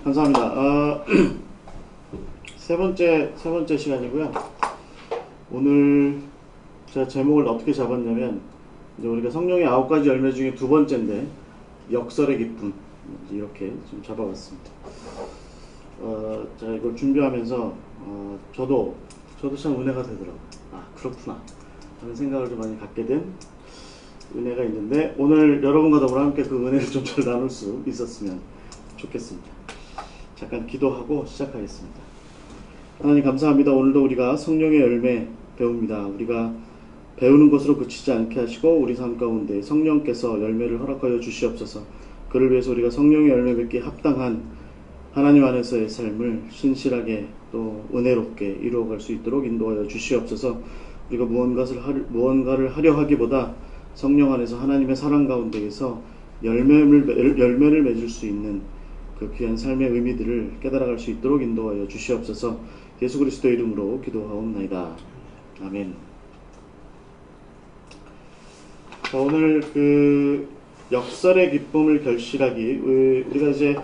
감사합니다. 세 번째 시간이고요. 오늘 제가 제목을 어떻게 잡았냐면, 이제 우리가 성령의 9가지 열매 중에 두 번째인데, 역설의 기쁨. 이렇게 좀 잡아봤습니다. 제가 이걸 준비하면서, 저도 참 은혜가 되더라고요. 아, 그렇구나. 하는 생각을 좀 많이 갖게 된 은혜가 있는데, 오늘 여러분과 더불어 함께 그 은혜를 좀 잘 나눌 수 있었으면 좋겠습니다. 잠깐 기도하고 시작하겠습니다. 하나님 감사합니다. 오늘도 우리가 성령의 열매 배웁니다. 우리가 배우는 것으로 그치지 않게 하시고 우리 삶 가운데 성령께서 열매를 허락하여 주시옵소서. 그를 위해서 우리가 성령의 열매 맺기에 합당한 하나님 안에서의 삶을 신실하게 또 은혜롭게 이루어갈 수 있도록 인도하여 주시옵소서. 우리가 무언가를 하려 하기보다 성령 안에서 하나님의 사랑 가운데에서 열매를 맺을 수 있는 그 귀한 삶의 의미들을 깨달아갈 수 있도록 인도하여 주시옵소서. 예수 그리스도의 이름으로 기도하옵나이다. 아멘. 자, 오늘 그 역설의 기쁨을 결실하기, 우리가 이제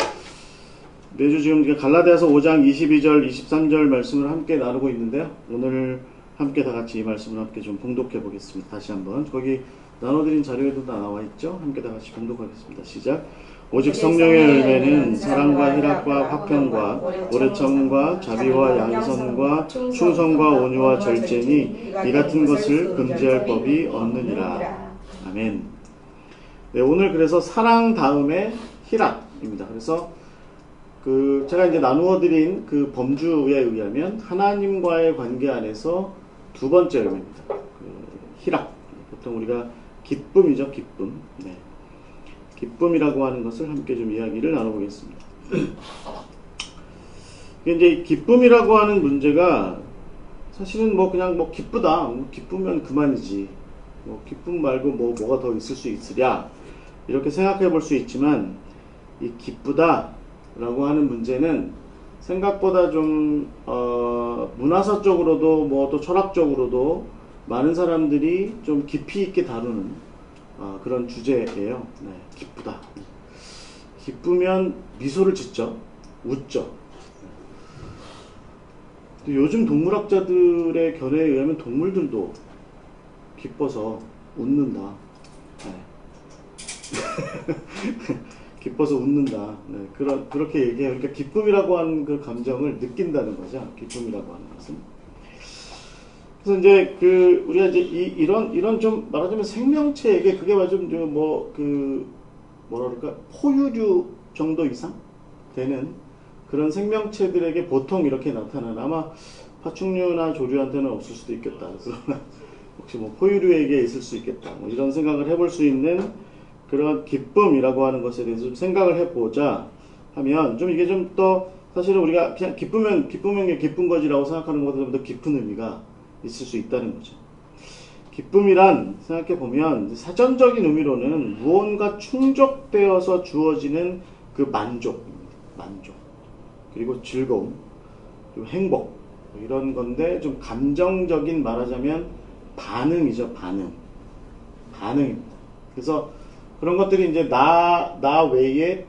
매주 지금 갈라디아서 5장 22절 23절 말씀을 함께 나누고 있는데요. 오늘 함께 다 같이 이 말씀을 함께 좀 봉독해 보겠습니다. 다시 한번 거기 나눠드린 자료에도 다 나와 있죠. 함께 다 같이 봉독하겠습니다. 시작. 오직 성령의 열매는 사랑과 희락과 화평과 오래참과 자비와 양선과 충성과 온유와 절제니 이 같은 것을 금지할 법이 없느니라. 아멘. 네, 오늘 그래서 사랑 다음에 희락입니다. 그래서 제가 이제 나누어 드린 그 범주에 의하면 하나님과의 관계 안에서 두 번째 열매입니다. 희락. 보통 우리가 기쁨이죠, 기쁨. 네. 기쁨이라고 하는 것을 함께 좀 이야기를 나눠보겠습니다. 이제 기쁨이라고 하는 문제가 사실은 그냥 기쁘다, 기쁘면 그만이지, 기쁨 말고 뭐가 더 있을 수 있으랴, 이렇게 생각해 볼 수 있지만, 이 기쁘다라고 하는 문제는 생각보다 좀 문화사적으로도 또 철학적으로도 많은 사람들이 좀 깊이 있게 다루는 그런 주제예요. 네, 기쁘다. 기쁘면 미소를 짓죠. 웃죠. 요즘 동물학자들의 결의에 의하면 동물들도 기뻐서 웃는다. 네. 기뻐서 웃는다. 네, 그렇게 얘기해요. 그러니까 기쁨이라고 하는 그 감정을 느낀다는 거죠. 기쁨이라고 하는 것은. 그래서 이제 우리가 이제 이런 좀 말하자면 생명체에게 그게 좀 뭐라 그럴까, 포유류 정도 이상 되는 그런 생명체들에게 보통 이렇게 나타나는, 아마 파충류나 조류한테는 없을 수도 있겠다. 그러나 혹시 포유류에게 있을 수 있겠다. 이런 생각을 해볼 수 있는 그런 기쁨이라고 하는 것에 대해서 좀 생각을 해보자 하면, 좀 이게 좀 더 사실은 우리가 그냥 기쁘면 기쁜 거지라고 생각하는 것보다 좀 더 깊은 의미가 있을 수 있다는 거죠. 기쁨이란 생각해보면 사전적인 의미로는 무언가 충족되어서 주어지는 그 만족, 그리고 즐거움, 그리고 행복, 이런 건데, 좀 감정적인, 말하자면 반응이죠. 반응입니다. 그래서 그런 것들이 이제 나 외에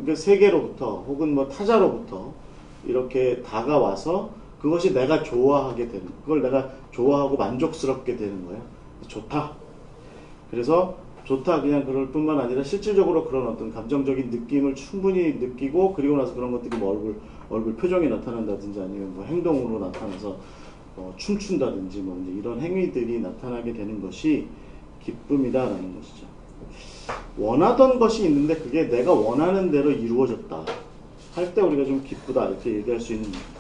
그 세계로부터 혹은 타자로부터 이렇게 다가와서 그것이 내가 좋아하게 되는, 그걸 내가 좋아하고 만족스럽게 되는 거예요. 좋다. 그래서 좋다, 그냥 그럴 뿐만 아니라 실질적으로 그런 어떤 감정적인 느낌을 충분히 느끼고, 그리고 나서 그런 것들이 얼굴 표정에 나타난다든지, 아니면 행동으로 나타나서 춤춘다든지 이제 이런 행위들이 나타나게 되는 것이 기쁨이다라는 것이죠. 원하던 것이 있는데 그게 내가 원하는 대로 이루어졌다 할 때 우리가 좀 기쁘다, 이렇게 얘기할 수 있는 겁니다.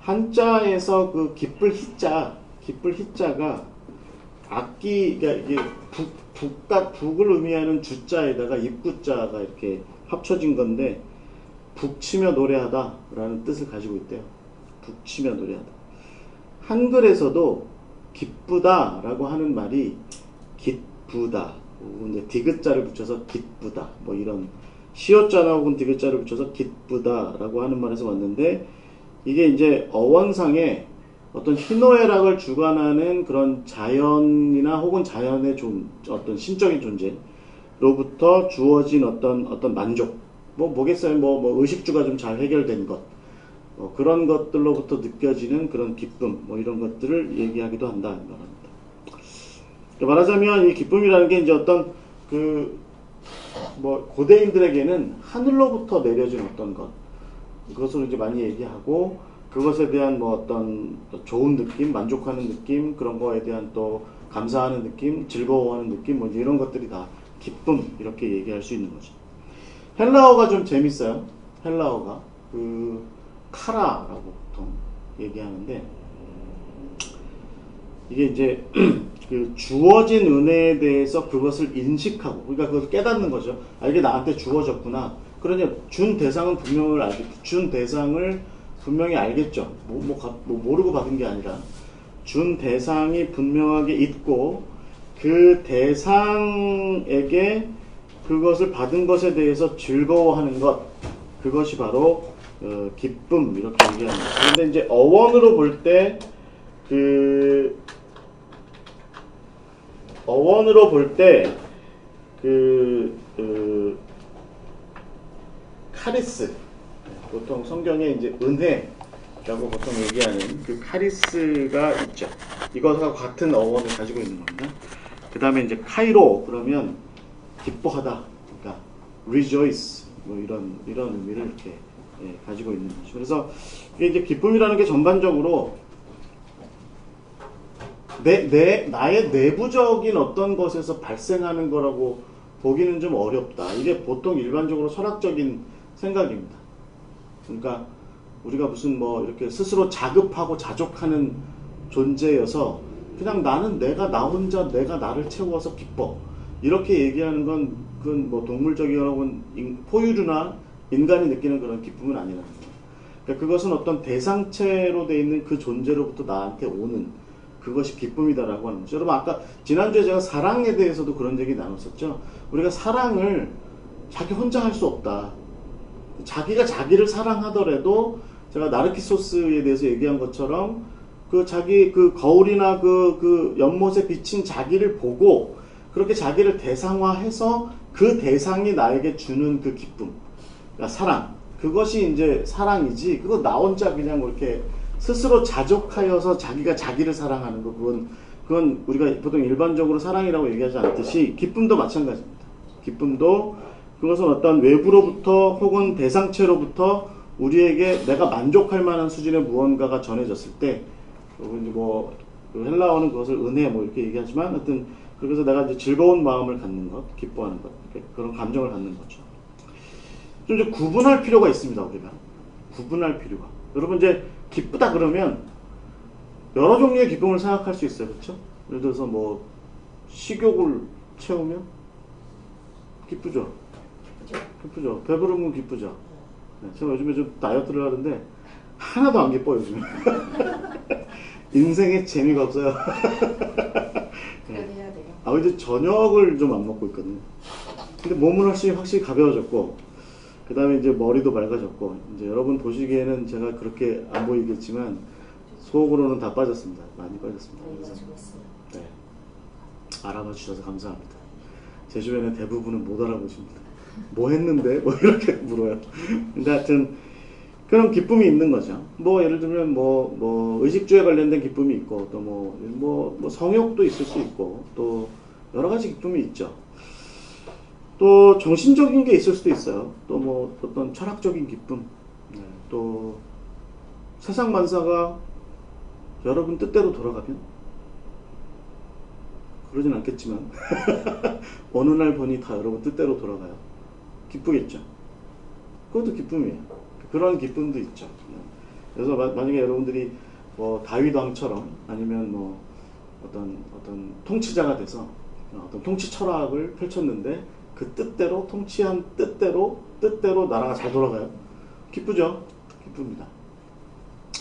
한자에서 그 기쁠 히자가 악기, 그러니까 이게 북을 의미하는 주자에다가 입구자가 이렇게 합쳐진 건데, 북치며 노래하다 라는 뜻을 가지고 있대요. 북치며 노래하다. 한글에서도 기쁘다 라고 하는 말이 기쁘다, 근데 디귿자를 붙여서 기쁘다, 이런 시옷자나 혹은 디귿자를 붙여서 기쁘다 라고 하는 말에서 왔는데, 이게 이제 어원상에 어떤 희노애락을 주관하는 그런 자연이나 혹은 자연의 어떤 신적인 존재로부터 주어진 어떤 만족, 뭐겠어요? 뭐 의식주가 좀 잘 해결된 것. 그런 것들로부터 느껴지는 그런 기쁨, 뭐 이런 것들을 얘기하기도 한다. 말합니다. 말하자면 이 기쁨이라는 게 이제 어떤 고대인들에게는 하늘로부터 내려진 어떤 것, 그것을 이제 많이 얘기하고, 그것에 대한 뭐 어떤 좋은 느낌, 만족하는 느낌, 그런 거에 대한 또 감사하는 느낌, 즐거워하는 느낌, 뭐 이런 것들이 다 기쁨, 이렇게 얘기할 수 있는 거죠. 헬라어가 좀 재밌어요. 헬라어가 카라라고 보통 얘기하는데, 이게 이제 주어진 은혜에 대해서 그것을 인식하고, 그러니까 그것을 깨닫는 거죠. 이게 나한테 주어졌구나. 그러니 준 대상은 준 대상을 분명히 알겠죠. 모르고 받은 게 아니라 준 대상이 분명하게 있고, 그 대상에게 그것을 받은 것에 대해서 즐거워하는 것, 그것이 바로 기쁨, 이렇게 얘기합니다. 그런데 이제 어원으로 볼 때 카리스, 보통 성경에 이제 은혜라고 보통 얘기하는 그 카리스가 있죠. 이것과 같은 어원을 가지고 있는 겁니다. 그 다음에 이제 카이로, 그러면 기뻐하다, 그러니까 rejoice, 뭐 이런 의미를 이렇게 가지고 있는 거죠. 그래서 이게 이제 기쁨이라는 게 전반적으로 나의 내부적인 어떤 것에서 발생하는 거라고 보기는 좀 어렵다. 이게 보통 일반적으로 철학적인 생각입니다. 그러니까 우리가 무슨 이렇게 스스로 자급하고 자족하는 존재여서 그냥 나는 나 혼자 내가 나를 채워서 기뻐, 이렇게 얘기하는 건 그건 뭐 동물적이거나 포유류나 인간이 느끼는 그런 기쁨은 아니라는 거예요. 그러니까 그것은 어떤 대상체로 돼 있는 그 존재로부터 나한테 오는 그것이 기쁨이다라고 하는 거죠. 여러분, 아까 지난주에 제가 사랑에 대해서도 그런 얘기 나눴었죠. 우리가 사랑을 자기 혼자 할 수 없다. 자기가 자기를 사랑하더라도, 제가 나르키소스에 대해서 얘기한 것처럼 자기 거울이나 연못에 비친 자기를 보고 그렇게 자기를 대상화해서 그 대상이 나에게 주는 그 기쁨, 그러니까 사랑, 그것이 이제 사랑이지, 그거 나 혼자 그냥 이렇게 스스로 자족하여서 자기가 자기를 사랑하는 거, 그건 우리가 보통 일반적으로 사랑이라고 얘기하지 않듯이 기쁨도 마찬가지입니다. 기쁨도 그것은 어떤 외부로부터 혹은 대상체로부터 우리에게 내가 만족할 만한 수준의 무언가가 전해졌을 때, 이제 헬라어는 그것을 은혜 이렇게 얘기하지만, 하여튼 그래서 내가 이제 즐거운 마음을 갖는 것, 기뻐하는 것, 그런 감정을 갖는 거죠. 좀 이제 구분할 필요가 있습니다. 우리가 구분할 필요가. 여러분, 이제 기쁘다 그러면 여러 종류의 기쁨을 생각할 수 있어요. 그렇죠? 예를 들어서 식욕을 채우면 기쁘죠. 기쁘죠. 배부르면 기쁘죠. 네, 제가 요즘에 좀 다이어트를 하는데 하나도 안 기뻐요, 요즘에. 인생에 재미가 없어요. 그래도 해야 돼요. 이제 저녁을 좀 안 먹고 있거든요. 근데 몸은 확실히 가벼워졌고, 그 다음에 이제 머리도 맑아졌고, 이제 여러분 보시기에는 제가 그렇게 안 보이겠지만 속으로는 다 빠졌습니다. 많이 빠졌습니다. 그래서 네, 알아봐 주셔서 감사합니다. 제 주변에 대부분은 못 알아보십니다. 뭐 했는데? 이렇게 물어요. 근데 하여튼 그런 기쁨이 있는 거죠. 예를 들면 의식주에 관련된 기쁨이 있고, 또 성욕도 있을 수 있고, 또 여러 가지 기쁨이 있죠. 또 정신적인 게 있을 수도 있어요. 또 어떤 철학적인 기쁨, 또 세상 만사가 여러분 뜻대로 돌아가면, 그러진 않겠지만 어느 날 보니 다 여러분 뜻대로 돌아가요. 기쁘겠죠. 그것도 기쁨이에요. 그런 기쁨도 있죠. 그래서 만약에 여러분들이 다윗 왕처럼, 아니면 어떤 통치자가 돼서 어떤 통치 철학을 펼쳤는데 그 뜻대로, 통치한 뜻대로 나라가 잘 돌아가요. 기쁘죠? 기쁩니다.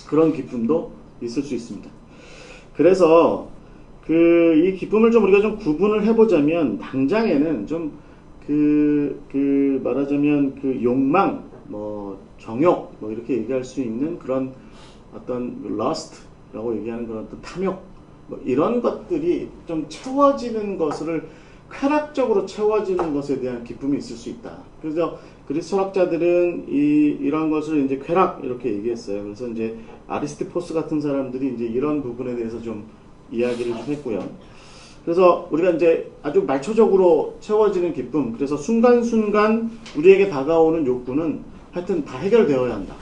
그런 기쁨도 있을 수 있습니다. 그래서 이 기쁨을 좀 우리가 좀 구분을 해보자면, 당장에는 좀 말하자면 욕망, 정욕, 이렇게 얘기할 수 있는 그런 어떤 lust라고 얘기하는 그런 어떤 탐욕, 이런 것들이 좀 채워지는 것을 쾌락적으로 채워지는 것에 대한 기쁨이 있을 수 있다. 그래서 그리스 철학자들은 이런 것을 이제 쾌락 이렇게 얘기했어요. 그래서 이제 아리스티포스 같은 사람들이 이제 이런 부분에 대해서 좀 이야기를 좀 했고요. 그래서 우리가 이제 아주 말초적으로 채워지는 기쁨, 그래서 순간순간 우리에게 다가오는 욕구는 하여튼 다 해결되어야 한다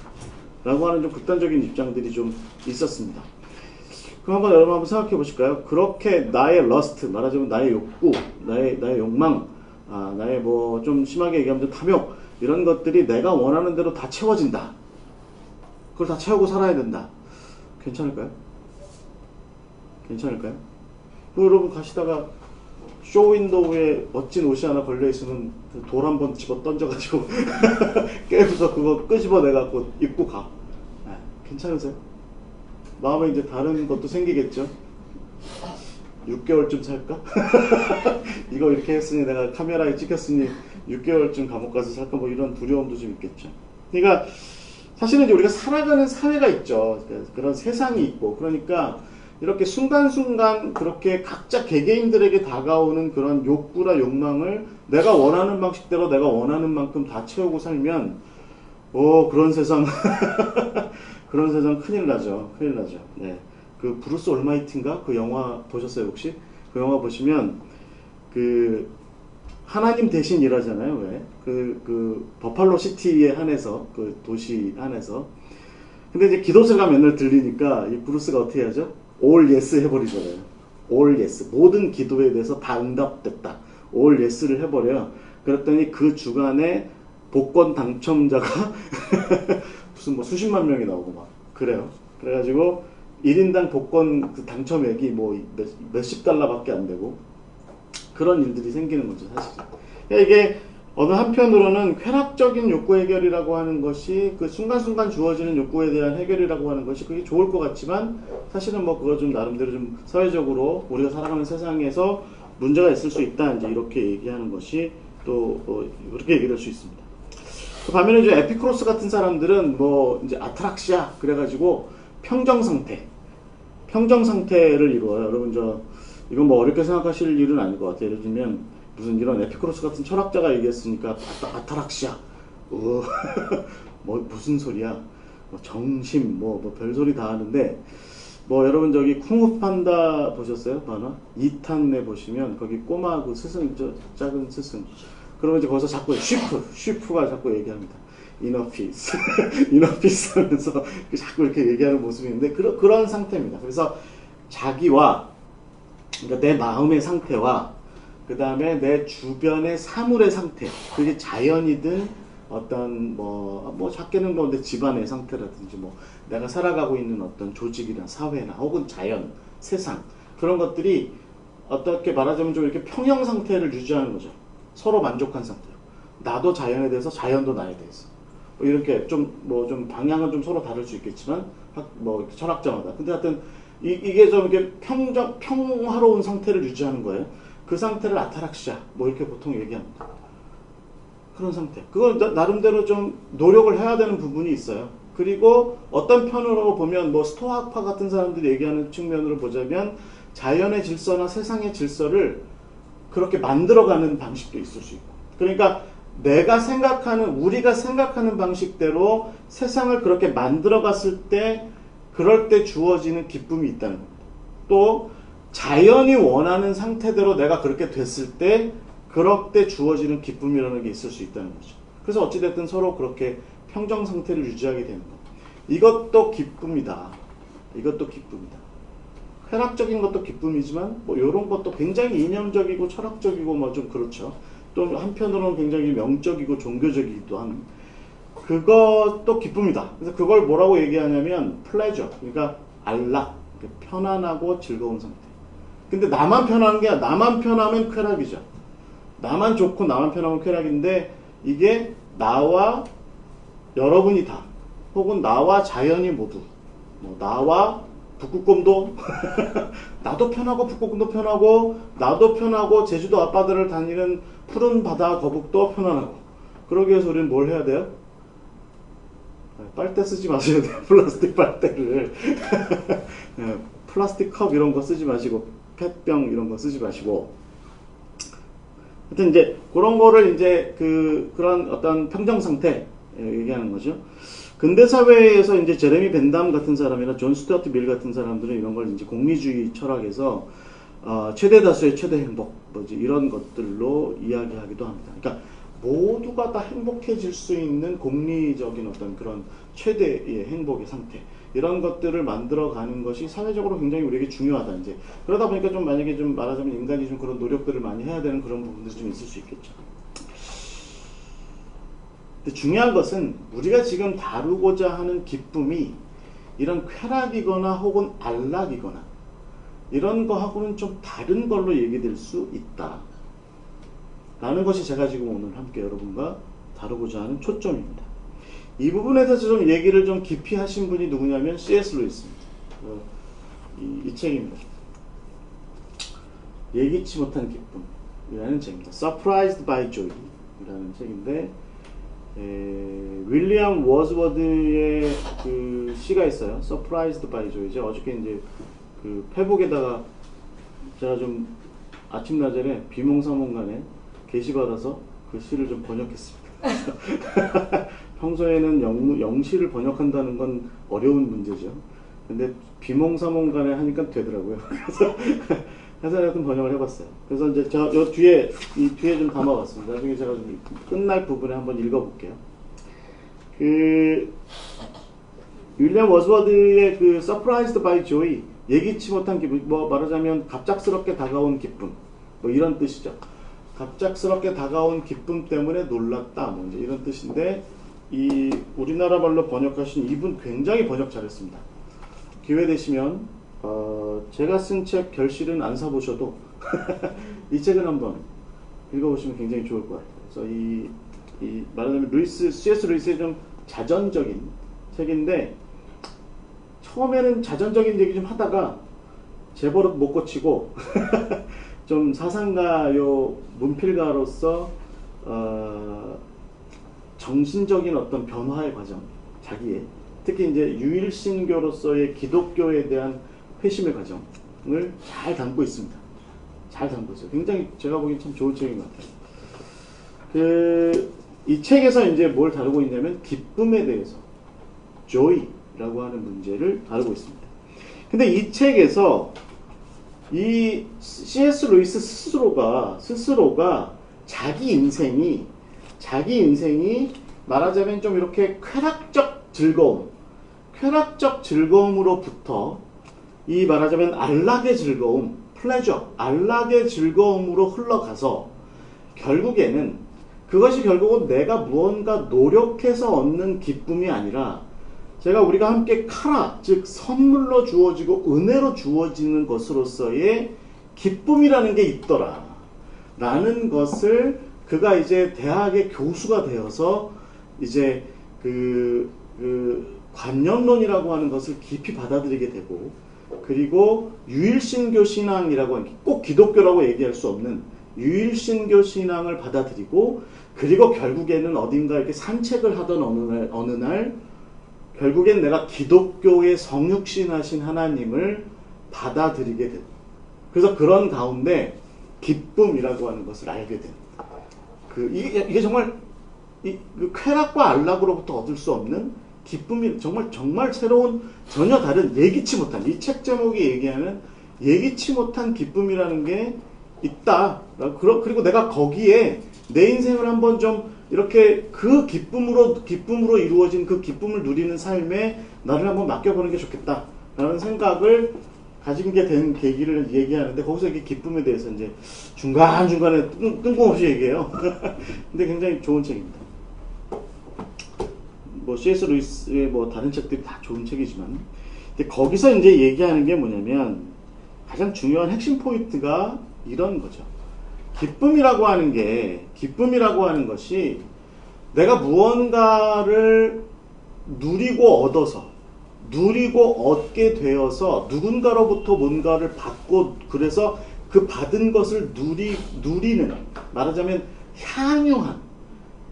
라고 하는 좀 극단적인 입장들이 좀 있었습니다. 그럼 한번 여러분 한번 생각해 보실까요? 그렇게 나의 러스트, 말하자면 나의 욕구, 나의 욕망, 나의 뭐 좀 심하게 얘기하면 좀 탐욕, 이런 것들이 내가 원하는 대로 다 채워진다. 그걸 다 채우고 살아야 된다. 괜찮을까요? 괜찮을까요? 뭐 여러분 가시다가 쇼윈도우에 멋진 옷이 하나 걸려있으면 돌 한 번 집어 던져가지고 깨부서 그거 끄집어내갖고 입고 가. 괜찮으세요? 마음에 이제 다른 것도 생기겠죠? 6개월쯤 살까? 이거 이렇게 했으니 내가 카메라에 찍혔으니 6개월쯤 감옥 가서 살까? 뭐 이런 두려움도 좀 있겠죠. 그러니까 사실은 이제 우리가 살아가는 사회가 있죠. 그런 세상이 있고, 그러니까 이렇게 순간순간 그렇게 각자 개개인들에게 다가오는 그런 욕구나 욕망을 내가 원하는 방식대로 내가 원하는 만큼 다 채우고 살면 그런 세상 그런 세상 큰일 나죠. 큰일 나죠. 네. 그 브루스 올마이티인가? 그 영화 보셨어요 혹시? 그 영화 보시면 그 하나님 대신 일하잖아요. 왜? 그 버팔로 시티에 한해서 그 도시 안에서. 근데 이제 기도새가 맨날 들리니까 이 브루스가 어떻게 하죠? all yes 해버리잖아요. all yes. 모든 기도에 대해서 다 응답됐다. all yes를 해버려요. 그랬더니 그 주간에 복권 당첨자가 무슨 뭐 수십만 명이 나오고 막 그래요. 그래가지고 1인당 복권 그 당첨액이 뭐 몇십 달러밖에 안 되고 그런 일들이 생기는 거죠, 사실. 그러니까 이게 어느 한편으로는 쾌락적인 욕구 해결이라고 하는 것이 그 순간순간 주어지는 욕구에 대한 해결이라고 하는 것이 그게 좋을 것 같지만 사실은 뭐 그거 좀 나름대로 좀 사회적으로 우리가 살아가는 세상에서 문제가 있을 수 있다, 이제 이렇게 얘기하는 것이 또 그렇게 얘기할 수 있습니다. 그 반면에 이제 에피크로스 같은 사람들은 뭐 이제 아트락시아 그래가지고 평정 상태를 이루어요. 여러분 이건 뭐 어렵게 생각하실 일은 아닐 것 같아요. 예를 들면 무슨 이런 에피크로스 같은 철학자가 얘기했으니까 아타락시아 뭐 무슨 소리야, 뭐 정심 뭐 별소리 다 하는데, 뭐 여러분 저기 쿵푸판다 보셨어요? 만화 2탄에 보시면 거기 꼬마 그 스승, 작은 스승, 그러면 이제 거기서 자꾸 쉬프가 자꾸 얘기합니다. inner peace inner peace 하면서 자꾸 이렇게 얘기하는 모습이 있는데 그런 상태입니다. 그래서 자기와, 그러니까 내 마음의 상태와 그 다음에 내 주변의 사물의 상태, 그게 자연이든 어떤 뭐 작게는 뭐 내 집안의 상태라든지 뭐 내가 살아가고 있는 어떤 조직이나 사회나 혹은 자연, 세상, 그런 것들이 어떻게 말하자면 좀 이렇게 평형 상태를 유지하는 거죠. 서로 만족한 상태로. 나도 자연에 대해서, 자연도 나에 대해서. 뭐 이렇게 좀 방향은 좀 서로 다를 수 있겠지만 뭐 철학자마다. 근데 하여튼 이게 좀 이렇게 평화로운 상태를 유지하는 거예요. 그 상태를 아타락시아 뭐 이렇게 보통 얘기합니다. 그런 상태. 그걸 나름대로 좀 노력을 해야 되는 부분이 있어요. 그리고 어떤 편으로 보면 뭐 스토아파 같은 사람들이 얘기하는 측면으로 보자면 자연의 질서나 세상의 질서를 그렇게 만들어가는 방식도 있을 수 있고, 그러니까 우리가 생각하는 방식대로 세상을 그렇게 만들어갔을 때 그럴 때 주어지는 기쁨이 있다는 겁니다. 또 자연이 원하는 상태대로 내가 그렇게 됐을 때 그럴 때 주어지는 기쁨이라는 게 있을 수 있다는 거죠. 그래서 어찌됐든 서로 그렇게 평정 상태를 유지하게 되는 거. 이것도 기쁨이다. 이것도 기쁨이다. 쾌락적인 것도 기쁨이지만 뭐 이런 것도 굉장히 이념적이고 철학적이고 뭐 좀 그렇죠. 또 한편으로는 굉장히 명적이고 종교적이기도 한 그것도 기쁨이다. 그래서 그걸 뭐라고 얘기하냐면 플레저, 그러니까 안락, 편안하고 즐거운 상태. 근데 나만 편한 게 아니라 나만 편하면 쾌락이죠. 나만 좋고 나만 편하면 쾌락인데 이게 나와 여러분이 다, 혹은 나와 자연이 모두, 뭐 나와 북극곰도 나도 편하고 북극곰도 편하고 나도 편하고 제주도 앞바다를 다니는 푸른 바다 거북도 편안하고, 그러기 위해서 우리는 뭘 해야 돼요? 빨대 쓰지 마셔야 돼요. 플라스틱 빨대를 플라스틱 컵 이런 거 쓰지 마시고 펫병 이런 거 쓰지 마시고 하여튼 이제 그런 거를 이제 그런 어떤 평정 상태 얘기하는 거죠. 근대 사회에서 이제 제레미 벤담 같은 사람이나 존 스튜어트 밀 같은 사람들은 이런 걸 이제 공리주의 철학에서 최대 다수의 최대 행복 뭐지 이런 것들로 이야기하기도 합니다. 그러니까 모두가 다 행복해질 수 있는 공리적인 어떤 그런 최대의 행복의 상태 이런 것들을 만들어가는 것이 사회적으로 굉장히 우리에게 중요하다. 이제 그러다 보니까 좀 만약에 좀 말하자면 인간이 좀 그런 노력들을 많이 해야 되는 그런 부분들이 좀 있을 수 있겠죠. 근데 중요한 것은 우리가 지금 다루고자 하는 기쁨이 이런 쾌락이거나 혹은 안락이거나 이런 거하고는 좀 다른 걸로 얘기될 수 있다 라는 것이 제가 지금 오늘 함께 여러분과 다루고자 하는 초점입니다. 이 부분에 대해서 좀 얘기를 좀 깊이 하신 분이 누구냐면 C.S. 루이스입니다. 이 책입니다. 예기치 못한 기쁨이라는 책입니다. Surprised by Joy 이라는 책인데 윌리엄 워즈워드의 그 시가 있어요. Surprised by Joy죠. 어저께 이제 그 페북에다가 제가 좀 아침나절에 비몽사몽간에 게시받아서 그 시를 좀 번역했습니다. 평소에는 영시를 번역한다는 건 어려운 문제죠. 근데 비몽사몽간에 하니까 되더라고요. 그래서 하여튼 번역을 해봤어요. 그래서 이제 저 이 뒤에 좀 담아봤습니다. 나중에 제가 좀 끝날 부분에 한번 읽어볼게요. 윌리엄 워즈워드의 그 Surprised by Joy, 예기치 못한 기쁨, 뭐 말하자면 갑작스럽게 다가온 기쁨, 뭐 이런 뜻이죠. 갑작스럽게 다가온 기쁨 때문에 놀랐다, 뭐 이제 이런 뜻인데 이 우리나라 말로 번역하신 이분 굉장히 번역 잘했습니다. 기회 되시면 제가 쓴 책 결실은 안 사보셔도 이 책은 한번 읽어보시면 굉장히 좋을 것 같아요. 그래서 이 말하자면 C.S. 루이스의 좀 자전적인 책인데 처음에는 자전적인 얘기 좀 하다가 제 버릇 못 고치고 좀 사상가요 문필가로서 정신적인 어떤 변화의 과정, 자기의 특히 이제 유일신교로서의 기독교에 대한 회심의 과정을 잘 담고 있습니다. 잘 담고 있어요. 굉장히 제가 보기엔 참 좋은 책인 것 같아요. 이 책에서 이제 뭘 다루고 있냐면 기쁨에 대해서 joy라고 하는 문제를 다루고 있습니다. 근데 이 책에서 이 C.S. 루이스 스스로가 자기 인생이 말하자면 좀 이렇게 쾌락적 즐거움으로부터 이 말하자면 안락의 즐거움, 안락의 즐거움으로 흘러가서 결국은 내가 무언가 노력해서 얻는 기쁨이 아니라 우리가 함께 즉 선물로 주어지고 은혜로 주어지는 것으로서의 기쁨이라는 게 있더라 라는 것을 그가 이제 대학의 교수가 되어서 이제 그 관념론이라고 하는 것을 깊이 받아들이게 되고, 그리고 유일신교 신앙이라고 하는 꼭 기독교라고 얘기할 수 없는 유일신교 신앙을 받아들이고, 그리고 결국에는 어딘가 이렇게 산책을 하던 어느 날 결국엔 내가 기독교의 성육신하신 하나님을 받아들이게 된, 그래서 그런 가운데 기쁨이라고 하는 것을 알게 된, 이게 정말 그 쾌락과 안락으로부터 얻을 수 없는 기쁨이 정말 새로운, 전혀 다른, 예기치 못한, 이 책 제목이 얘기하는 예기치 못한 기쁨이라는 게 있다. 그리고 내가 거기에 내 인생을 한번 좀 이렇게 그 기쁨으로 이루어진 그 기쁨을 누리는 삶에 나를 한번 맡겨보는 게 좋겠다 라는 생각을 가지게 된 계기를 얘기하는데, 거기서 이게 기쁨에 대해서 이제 중간중간에 뜬금없이 얘기해요. 근데 굉장히 좋은 책입니다. 뭐 C.S. 루이스의 뭐 다른 책들이 다 좋은 책이지만, 근데 거기서 이제 얘기하는 게 뭐냐면 가장 중요한 핵심 포인트가 이런 거죠. 기쁨이라고 하는 것이 내가 무언가를 누리고 얻게 되어서 누군가로부터 뭔가를 받고, 그래서 그 받은 것을 누리는, 말하자면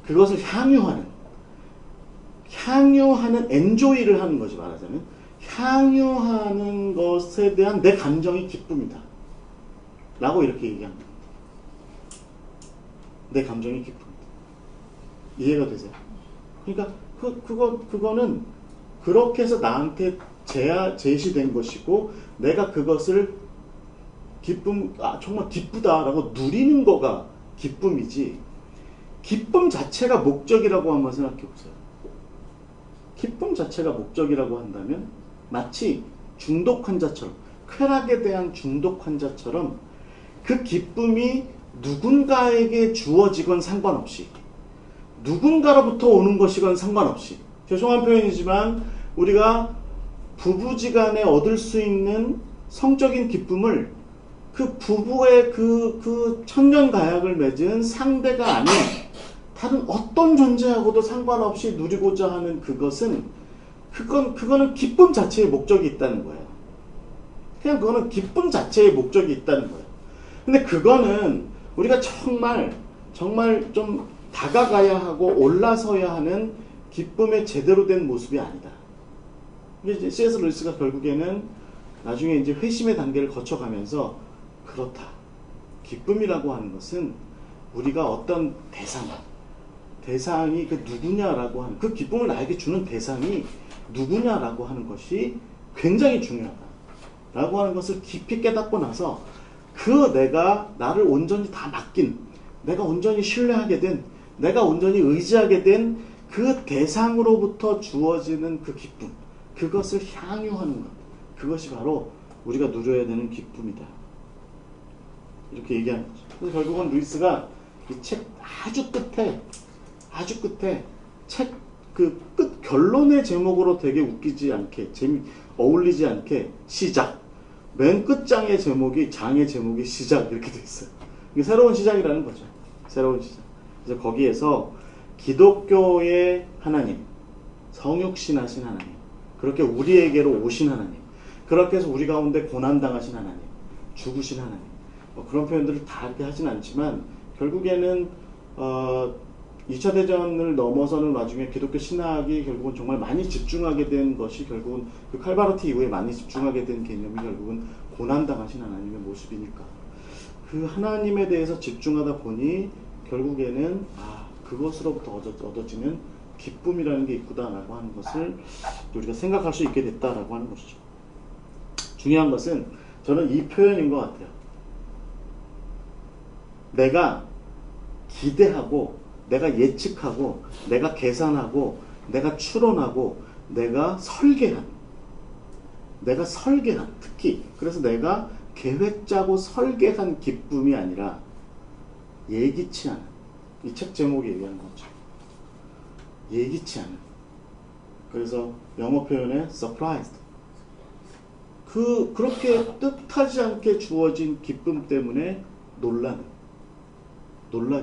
그것을 향유하는 엔조이를 하는 거지. 말하자면 향유하는 것에 대한 내 감정이 기쁨이다 라고 이렇게 얘기합니다. 내 감정이 기쁩니다. 이해가 되세요? 그러니까 그거는 그렇게 해서 나한테 제시된 것이고 내가 그것을 정말 기쁘다라고 누리는 거가 기쁨이지, 기쁨 자체가 목적이라고 한번 생각해 보세요. 기쁨 자체가 목적이라고 한다면 마치 중독 환자처럼, 쾌락에 대한 중독 환자처럼 그 기쁨이 누군가에게 주어지건 상관없이, 누군가로부터 오는 것이건 상관없이, 죄송한 표현이지만 우리가 부부지간에 얻을 수 있는 성적인 기쁨을 그 부부의 그 천년가약을 맺은 상대가 아닌 다른 어떤 존재하고도 상관없이 누리고자 하는 그거는 기쁨 자체의 목적이 있다는 거예요. 그냥 그거는 기쁨 자체의 목적이 있다는 거예요. 근데 그거는 우리가 정말 좀 다가가야 하고 올라서야 하는 기쁨의 제대로 된 모습이 아니다. 이게 이제 C.S. 루이스가 결국에는 나중에 이제 회심의 단계를 거쳐가면서 그렇다. 기쁨이라고 하는 것은 우리가 어떤 대상이 그 누구냐라고 하는, 그 기쁨을 나에게 주는 대상이 누구냐라고 하는 것이 굉장히 중요하다라고 하는 것을 깊이 깨닫고 나서 내가 나를 온전히 다 맡긴, 내가 온전히 신뢰하게 된, 내가 온전히 의지하게 된 그 대상으로부터 주어지는 그 기쁨, 그것을 향유하는 것, 그것이 바로 우리가 누려야 되는 기쁨이다. 이렇게 얘기하는 거죠. 그래서 결국은 루이스가 이 책 아주 끝에 책 그 끝 결론의 제목으로 되게 웃기지 않게, 어울리지 않게 시작, 맨 끝장의 장의 제목이 시작 이렇게 돼 있어요. 이게 새로운 시작이라는 거죠. 새로운 시작. 그래서 거기에서 기독교의 하나님, 성육신하신 하나님, 그렇게 우리에게로 오신 하나님, 그렇게 해서 우리 가운데 고난당하신 하나님, 죽으신 하나님, 그런 표현들을 다 이렇게 하진 않지만 결국에는 2차 대전을 넘어서는 와중에 기독교 신학이 결국은 정말 많이 집중하게 된 것이, 결국은 그 칼바르트 이후에 많이 집중하게 된 개념이 결국은 고난당하신 하나님의 모습이니까, 그 하나님에 대해서 집중하다 보니 결국에는 그것으로부터 얻어지는 기쁨이라는 게 있구나라고 하는 것을 우리가 생각할 수 있게 됐다라고 하는 것이죠. 중요한 것은 저는 이 표현인 것 같아요. 내가 기대하고, 내가 예측하고, 내가 계산하고, 내가 추론하고, 내가 설계한, 특히 그래서 내가 계획 짜고 설계한 기쁨이 아니라 예기치 않은, 이 책 제목이 얘기하는 거죠. 예기치 않은. 그래서 영어 표현에 surprised. 그렇게 뜻하지 않게 주어진 기쁨 때문에 놀라게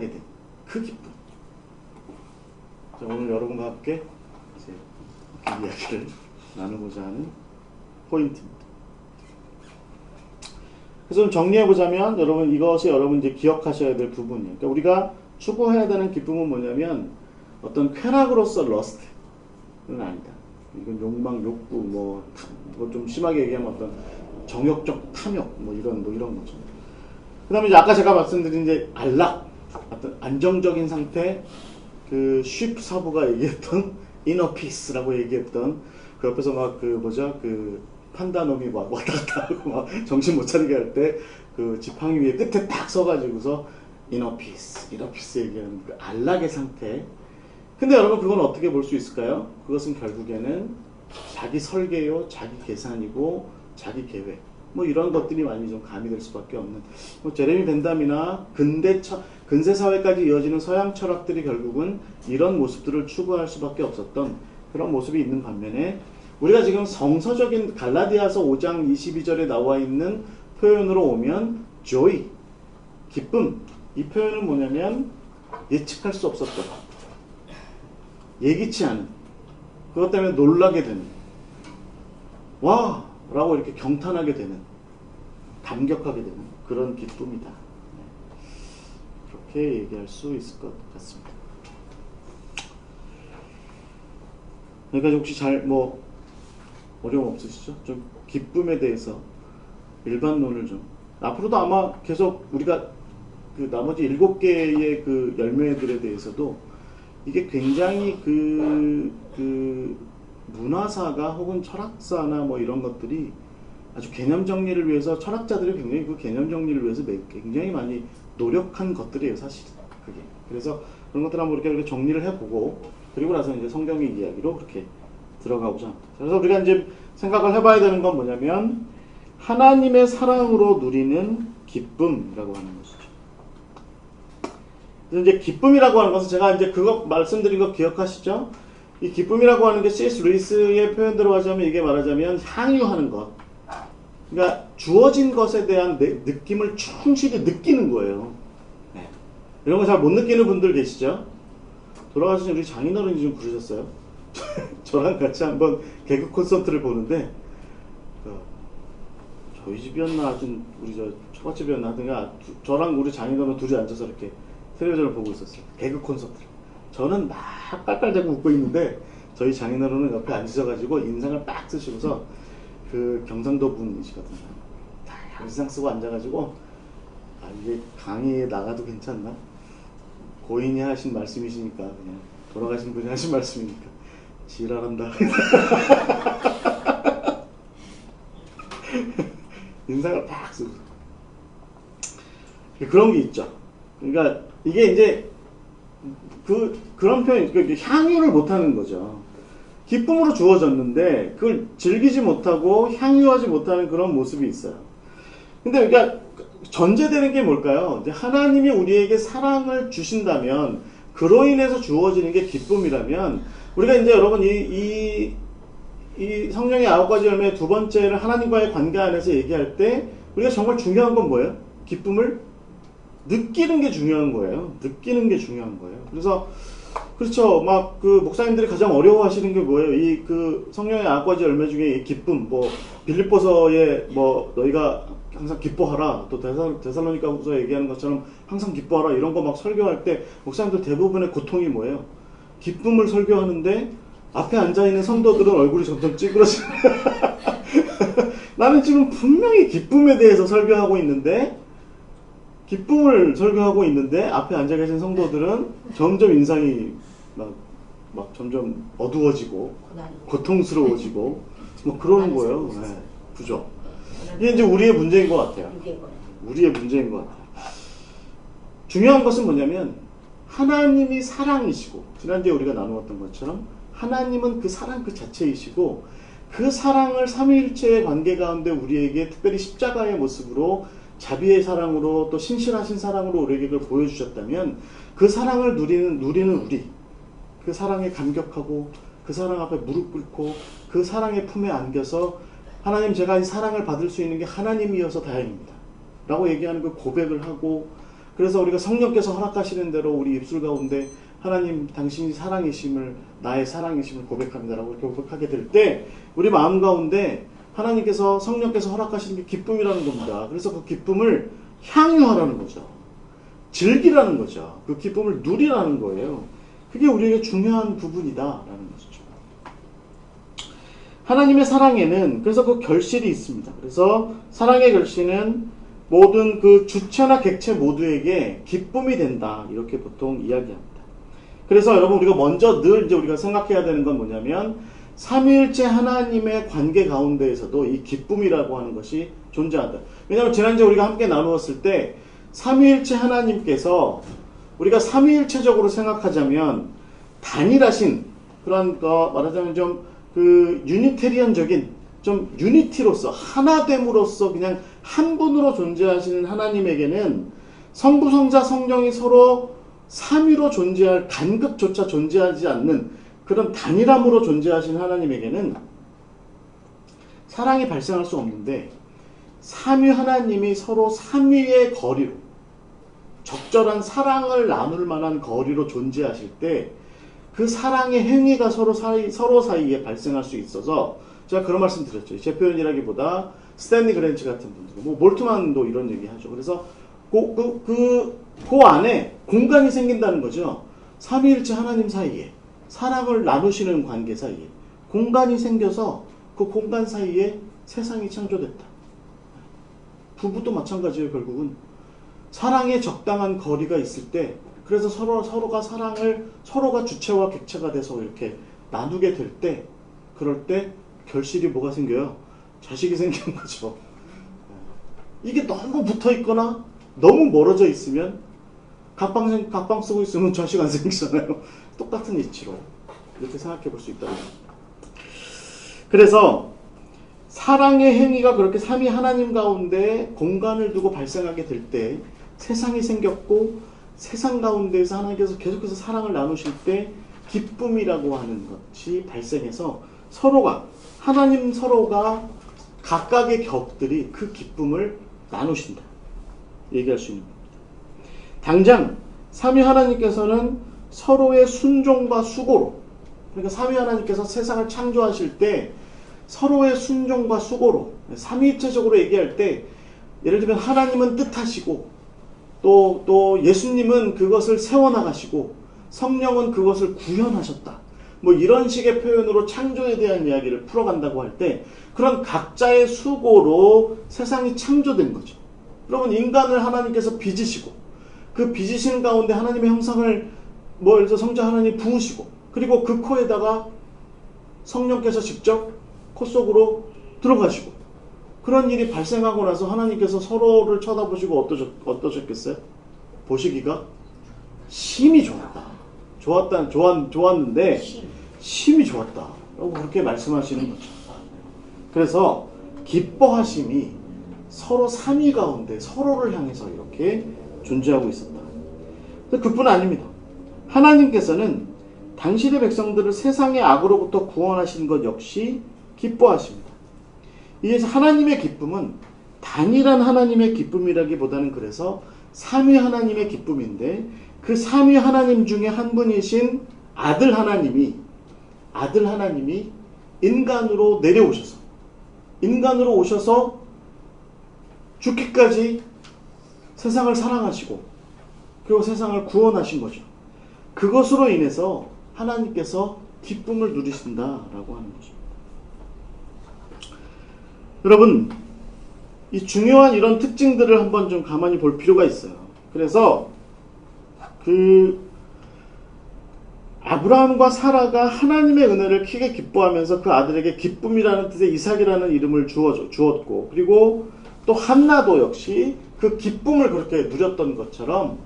된 그 기쁨. 자, 오늘 여러분과 함께 이제 그 이야기를 나누고자 하는 포인트입니다. 그래서 좀 정리해보자면, 여러분, 이것이 여러분 이제 기억하셔야 될 부분이에요. 그러니까 우리가 추구해야 되는 기쁨은 뭐냐면, 어떤 쾌락으로서 러스트는 아니다. 이건 욕망, 욕구, 이거 좀 심하게 얘기하면 어떤 정욕적 탐욕, 이런 거죠. 그 다음에 이제 아까 제가 말씀드린 이제 안락, 어떤 안정적인 상태, 그 쉽 사부가 얘기했던 inner peace라고 얘기했던, 그 옆에서 그 판다놈이 왔다 갔다 하고 정신 못 차리게 할 때 그 지팡이 위에 끝에 딱 서가지고서 inner peace 얘기하는 그 안락의 상태. 근데 여러분, 그건 어떻게 볼 수 있을까요? 그것은 결국에는 자기 설계요, 자기 계산이고, 자기 계획, 이런 것들이 많이 좀 가미될 수밖에 없는, 제레미 벤담이나 근세 사회까지 이어지는 서양 철학들이 결국은 이런 모습들을 추구할 수밖에 없었던 그런 모습이 있는 반면에, 우리가 지금 성서적인 갈라디아서 5장 22절에 나와 있는 표현으로 오면 joy, 기쁨, 이 표현은 뭐냐면 예측할 수 없었던, 예기치 않은, 그것 때문에 놀라게 되는, 와! 라고 이렇게 경탄하게 되는, 감격하게 되는 그런 기쁨이다. 그렇게 얘기할 수 있을 것 같습니다. 그러니까 혹시 어려움 없으시죠? 좀 기쁨에 대해서 일반론을 좀, 앞으로도 아마 계속 우리가 그 나머지 7개의 그 열매들에 대해서도 이게 굉장히 그 문화사가 혹은 철학사나 뭐 이런 것들이 아주 개념 정리를 위해서 철학자들이 굉장히 그 개념 정리를 위해서 굉장히 많이 노력한 것들이에요, 사실. 그게. 그래서 그런 것들 한번 이렇게 정리를 해보고 그리고 나서 이제 성경의 이야기로 그렇게 들어가보자. 그래서 우리가 이제 생각을 해봐야 되는 건 뭐냐면 하나님의 사랑으로 누리는 기쁨이라고 하는 것이죠. 그래서 이제 기쁨이라고 하는 것은 제가 이제 그거 말씀드린 거 기억하시죠? 이 기쁨이라고 하는 게 C.S. 루이스의 표현대로 하자면 이게 말하자면 향유하는 것. 그러니까 주어진 것에 대한 느낌을 충실히 느끼는 거예요. 네. 이런 거 잘 못 느끼는 분들 계시죠? 돌아가신 우리 장인어른이 좀 부르셨어요. 저랑 같이 한번 개그 콘서트를 보는데 저희 집이었나 하여튼 우리 저 처갓집이었나 하여튼 저랑 우리 장인어른 둘이 앉아서 이렇게 텔레비전을 보고 있었어요. 개그 콘서트를. 저는 막 깔깔대고 웃고 있는데 저희 장인어른은 옆에 앉으셔가지고 인상을 딱 쓰시면서 그 경상도 분이시거든요. 다 인상 쓰고 앉아가지고 이게 강의에 나가도 괜찮나? 고인이 하신 말씀이시니까 그냥 돌아가신 분이 하신 말씀이니까 지랄한다. 인상을 딱 쓰고 그런 게 있죠. 그러니까 이게 이제 그런 표현, 향유를 못하는 거죠. 기쁨으로 주어졌는데 그걸 즐기지 못하고 향유하지 못하는 그런 모습이 있어요. 근데 그러니까 전제되는 게 뭘까요? 하나님이 우리에게 사랑을 주신다면 그로 인해서 주어지는 게 기쁨이라면 우리가 이제 여러분 이 성령의 9가지 열매 두 번째를 하나님과의 관계 안에서 얘기할 때 우리가 정말 중요한 건 뭐예요? 기쁨을 느끼는 게 중요한 거예요. 느끼는 게 중요한 거예요. 그래서 그렇죠. 막 그 목사님들이 가장 어려워하시는 게 뭐예요? 이 그 성령의 9가지 열매 중에 이 기쁨, 뭐 빌립보서에 뭐 너희가 항상 기뻐하라. 또 데살로니가후서 얘기하는 것처럼 항상 기뻐하라. 이런 거 막 설교할 때 목사님들 대부분의 고통이 뭐예요? 기쁨을 설교하는데 앞에 앉아있는 성도들은 얼굴이 점점 찌그러지는 나는 지금 분명히 기쁨에 대해서 설교하고 있는데 기쁨을 설교하고 있는데 앞에 앉아 계신 성도들은 점점 인상이 막 점점 어두워지고 고통스러워지고 뭐 그러는 거예요. 네. 그죠? 이게 이제 우리의 문제인 것 같아요. 우리의 문제인 것 같아요. 중요한 것은 뭐냐면 하나님이 사랑이시고 지난주에 우리가 나누었던 것처럼 하나님은 그 사랑 그 자체이시고 그 사랑을 삼위일체의 관계 가운데 우리에게 특별히 십자가의 모습으로 자비의 사랑으로 또 신실하신 사랑으로 우리에게 그걸 보여주셨다면 그 사랑을 누리는 우리 그 사랑에 감격하고 그 사랑 앞에 무릎 꿇고 그 사랑의 품에 안겨서 하나님 제가 이 사랑을 받을 수 있는 게 하나님이어서 다행입니다 라고 얘기하는 그 고백을 하고 그래서 우리가 성령께서 허락하시는 대로 우리 입술 가운데 하나님 당신이 사랑이심을 나의 사랑이심을 고백합니다 라고 이렇게 고백하게 될 때 우리 마음 가운데 하나님께서 성령께서 허락하시는 게 기쁨이라는 겁니다. 그래서 그 기쁨을 향유하라는 거죠. 즐기라는 거죠. 그 기쁨을 누리라는 거예요. 그게 우리에게 중요한 부분이다라는 것이죠. 하나님의 사랑에는 그래서 그 결실이 있습니다. 그래서 사랑의 결실은 모든 그 주체나 객체 모두에게 기쁨이 된다. 이렇게 보통 이야기합니다. 그래서 여러분 우리가 먼저 늘 이제 우리가 생각해야 되는 건 뭐냐면 삼위일체 하나님의 관계 가운데에서도 이 기쁨이라고 하는 것이 존재한다. 왜냐하면 지난주에 우리가 함께 나누었을 때 삼위일체 하나님께서 우리가 삼위일체적으로 생각하자면 단일하신 그런 거 말하자면 좀 그 유니테리언적인 좀 유니티로서 하나됨으로써 그냥 한 분으로 존재하시는 하나님에게는 성부 성자 성령이 서로 삼위로 존재할 간극조차 존재하지 않는 그런 단일함으로 존재하신 하나님에게는 사랑이 발생할 수 없는데 삼위 하나님이 서로 삼위의 거리로 적절한 사랑을 나눌 만한 거리로 존재하실 때 그 사랑의 행위가 서로 사이에 발생할 수 있어서 제가 그런 말씀 드렸죠. 제 표현이라기보다 스탠리 그랜치 같은 분들, 뭐 몰트만도 이런 얘기 하죠. 그래서 그 안에 공간이 생긴다는 거죠. 삼위일체 하나님 사이에 사랑을 나누시는 관계 사이에 공간이 생겨서 그 공간 사이에 세상이 창조됐다. 부부도 마찬가지예요. 결국은 사랑에 적당한 거리가 있을 때, 그래서 서로가 사랑을, 서로가 주체와 객체가 돼서 이렇게 나누게 될 때, 그럴 때 결실이 뭐가 생겨요? 자식이 생기는 거죠. 이게 너무 붙어 있거나 너무 멀어져 있으면 각방 쓰고 있으면 자식 안 생기잖아요. 똑같은 이치로 이렇게 생각해 볼 수 있다는 거예요. 그래서 사랑의 행위가 그렇게 삼위 하나님 가운데 공간을 두고 발생하게 될 때 세상이 생겼고, 세상 가운데에서 하나님께서 계속해서 사랑을 나누실 때 기쁨이라고 하는 것이 발생해서 하나님 서로가 각각의 격들이 그 기쁨을 나누신다, 얘기할 수 있는 겁니다. 당장 삼위 하나님께서는 서로의 순종과 수고로, 그러니까 삼위 하나님께서 세상을 창조하실 때 서로의 순종과 수고로, 삼위일체적으로 얘기할 때 예를 들면 하나님은 뜻하시고 또 예수님은 그것을 세워나가시고 성령은 그것을 구현하셨다, 뭐 이런 식의 표현으로 창조에 대한 이야기를 풀어간다고 할 때 그런 각자의 수고로 세상이 창조된 거죠. 여러분, 인간을 하나님께서 빚으시고 그 빚으신 가운데 하나님의 형상을 예를 들어 성자 하나님 부으시고, 그리고 그 코에다가 성령께서 직접 코 속으로 들어가시고, 그런 일이 발생하고 나서 하나님께서 서로를 쳐다보시고 어떠셨겠어요? 보시기가 심히 좋았는데 심히 좋았다 라고 그렇게 말씀하시는 거죠. 그래서 기뻐하심이 서로 삼위 가운데 서로를 향해서 이렇게 존재하고 있었다. 그뿐 아닙니다. 하나님께서는 당신의 백성들을 세상의 악으로부터 구원하신 것 역시 기뻐하십니다. 이게 하나님의 기쁨은 단일한 하나님의 기쁨이라기보다는 그래서 삼위 하나님의 기쁨인데, 그 삼위 하나님 중에 한 분이신 아들 하나님이 인간으로 오셔서 죽기까지 세상을 사랑하시고 그리고 세상을 구원하신 거죠. 그것으로 인해서 하나님께서 기쁨을 누리신다라고 하는 거죠. 여러분, 이 중요한 이런 특징들을 한번 좀 가만히 볼 필요가 있어요. 그래서 아브라함과 사라가 하나님의 은혜를 크게 기뻐하면서 그 아들에게 기쁨이라는 뜻의 이삭이라는 이름을 주었고, 그리고 또 한나도 역시 그 기쁨을 그렇게 누렸던 것처럼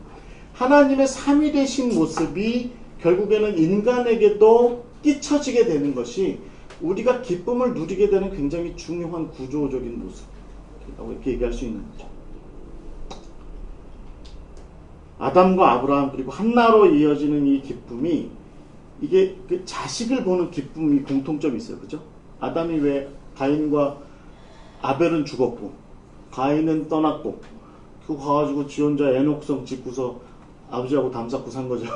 하나님의 삼위 되신 모습이 결국에는 인간에게도 끼쳐지게 되는 것이 우리가 기쁨을 누리게 되는 굉장히 중요한 구조적인 모습이라고 이렇게 얘기할 수 있는 거죠. 아담과 아브라함 그리고 한나로 이어지는 이 기쁨이, 이게 그 자식을 보는 기쁨이 공통점이 있어요. 그죠? 아담이 왜 가인과 아벨은 죽었고 가인은 떠났고 그거 가가지고 지 혼자 에녹성 짓고서 아버지하고 담 쌓고 산 거죠.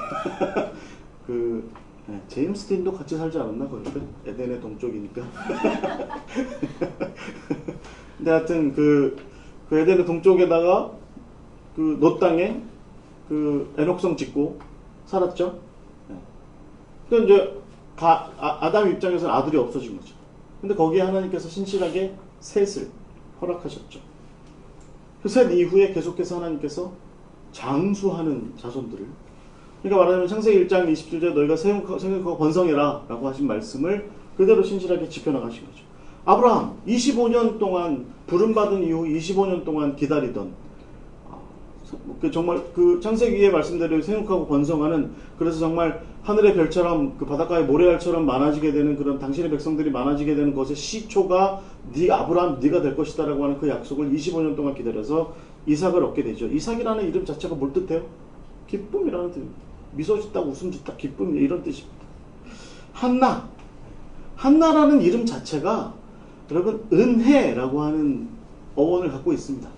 제임스 딘도 같이 살지 않았나 거기서? 에덴의 동쪽이니까. 근데 하여튼 그 에덴의 동쪽에다가 그 놋 땅에 그 에녹성 짓고 살았죠. 그러니까 이제 아담 입장에서는 아들이 없어진 거죠. 근데 거기에 하나님께서 신실하게 셋을 허락하셨죠. 그 셋 이후에 계속해서 하나님께서 장수하는 자손들을, 그러니까 말하자면 창세기 1장 27절에 너희가 생육하고 번성해라 라고 하신 말씀을 그대로 신실하게 지켜나가신 거죠. 아브라함 25년 동안 부름받은 이후 25년 동안 기다리던, 정말 그 창세기의 말씀대로 생육하고 번성하는, 그래서 정말 하늘의 별처럼 그 바닷가의 모래알처럼 많아지게 되는, 그런 당신의 백성들이 많아지게 되는 것의 시초가 아브라함 네가 될 것이다 라고 하는 그 약속을 25년 동안 기다려서 이삭을 얻게 되죠. 이삭이라는 이름 자체가 뭘 뜻해요? 기쁨이라는 뜻입니다. 미소 짓다, 웃음 짓다, 기쁨, 이런 뜻입니다. 한나라는 이름 자체가 여러분 은혜라고 하는 어원을 갖고 있습니다.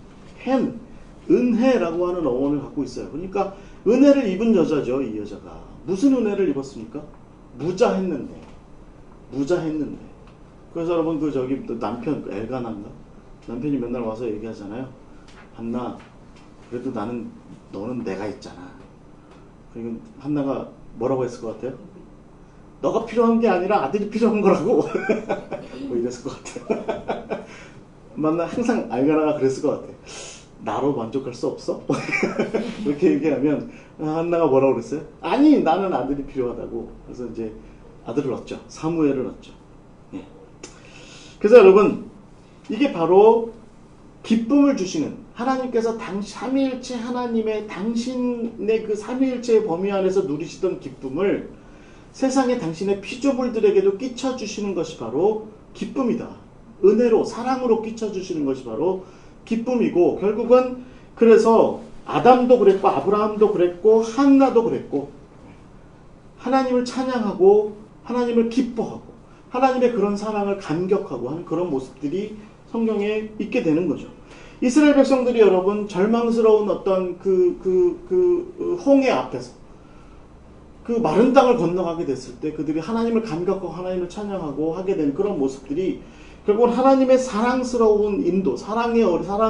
은혜라고 하는 어원을 갖고 있어요. 그러니까 은혜를 입은 여자죠. 이 여자가 무슨 은혜를 입었습니까? 무자했는데. 그래서 여러분 남편 엘가나인가? 남편이 맨날 와서 얘기하잖아요. 한나, 그래도 너는 내가 있잖아. 그리고 한나가 뭐라고 했을 것 같아요? 너가 필요한 게 아니라 아들이 필요한 거라고. 뭐 이랬을 것 같아요. 맞나? 항상 엘가나가 그랬을 것 같아요. 나로 만족할 수 없어? 이렇게 얘기하면 한나가 뭐라고 그랬어요? 아니 나는 아들이 필요하다고. 그래서 이제 아들을 얻죠. 사무엘을 얻죠. 예. 그래서 여러분 이게 바로 기쁨을 주시는 하나님께서 삼위일체 하나님의 당신의 그 삼위일체의 범위 안에서 누리시던 기쁨을 세상의 당신의 피조물들에게도 끼쳐주시는 것이 바로 기쁨이다. 은혜로 사랑으로 끼쳐주시는 것이 바로 기쁨이고 결국은 그래서 아담도 그랬고 아브라함도 그랬고 한나도 그랬고 하나님을 찬양하고 하나님을 기뻐하고 하나님의 그런 사랑을 감격하고 하는 그런 모습들이 성경에 있게 되는 거죠. 이스라엘 백성들이 여러분 절망스러운 어떤 그 홍해 앞에서 그 마른 땅을 건너가게 됐을 때 그들이 하나님을 감격하고 하나님을 찬양하고 하게 된 그런 모습들이 결국은 하나님의 사랑스러운 인도, 사랑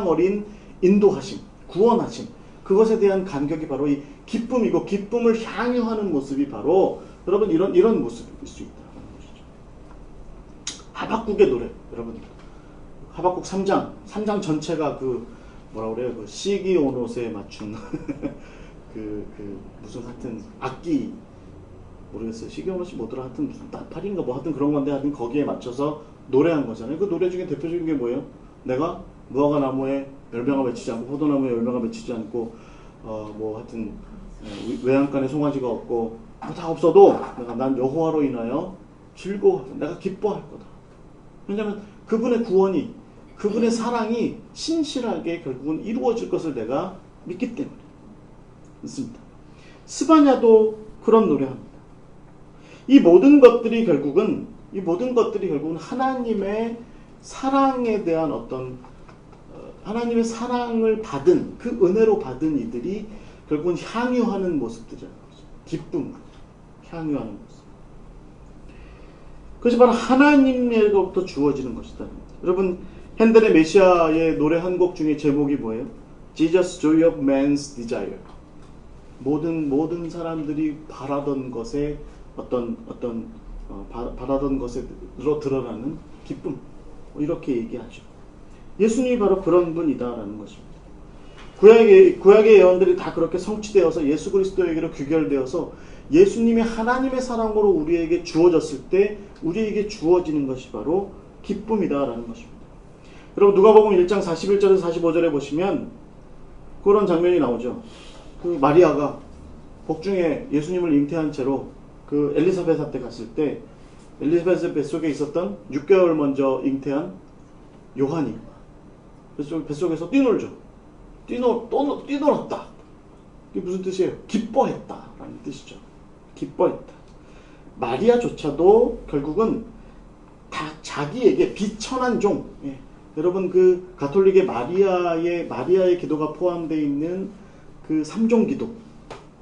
어린 인도하심, 구원하심, 그것에 대한 감격이 바로 이 기쁨이고 기쁨을 향유하는 모습이 바로 여러분 이런 모습일 수 있다는 것이죠. 하박국의 노래, 여러분 하박국 3장 전체가 그 뭐라 그래요? 그 시기오노스에 맞춘 무슨 하여튼 악기 모르겠어요. 시기오노스 뭐더라 하여튼 무슨 나팔인가 뭐 하여튼 그런 건데 하여튼 거기에 맞춰서 노래한 거잖아요. 그 노래 중에 대표적인 게 뭐예요? 내가 무화과 나무에 열매가 맺히지 않고 포도나무에 열매가 맺히지 않고 뭐 하여튼 외양간에 송아지가 없고 뭐 다 없어도 난 여호와로 인하여 즐거워 내가 기뻐할 거다. 왜냐하면 그분의 구원이 그분의 사랑이 신실하게 결국은 이루어질 것을 내가 믿기 때문에 있습니다. 스바냐도 그런 노래합니다. 이 모든 것들이 결국은 하나님의 사랑에 대한 어떤 하나님의 사랑을 받은 그 은혜로 받은 이들이 결국은 향유하는 모습들이라는 거죠. 기쁨, 향유하는 모습. 그것이 바로 하나님에게로부터 주어지는 것이다. 여러분 핸델의 메시아의 노래 한 곡 중에 제목이 뭐예요? Jesus Joy of Man's Desire. 모든 사람들이 바라던 것에 바라던 것으로 드러나는 기쁨. 이렇게 얘기하죠. 예수님이 바로 그런 분이다라는 것입니다. 구약의 예언들이 다 그렇게 성취되어서 예수 그리스도에게로 귀결되어서 예수님이 하나님의 사랑으로 우리에게 주어졌을 때 우리에게 주어지는 것이 바로 기쁨이다라는 것입니다. 여러분 누가복음 1장 41절에서 45절에 보시면 그런 장면이 나오죠. 그 마리아가 복중에 예수님을 잉태한 채로 그 엘리사벳한테 갔을 때 엘리사벳의 뱃속에 있었던 6개월 먼저 잉태한 요한이 뱃속에서 뛰놀죠. 뛰놀았다. 이게 무슨 뜻이에요? 기뻐했다라는 뜻이죠. 기뻐했다. 마리아조차도 결국은 다 자기에게 비천한 종. 예. 여러분 그 가톨릭의 마리아의 기도가 포함되어 있는 그 삼종기도,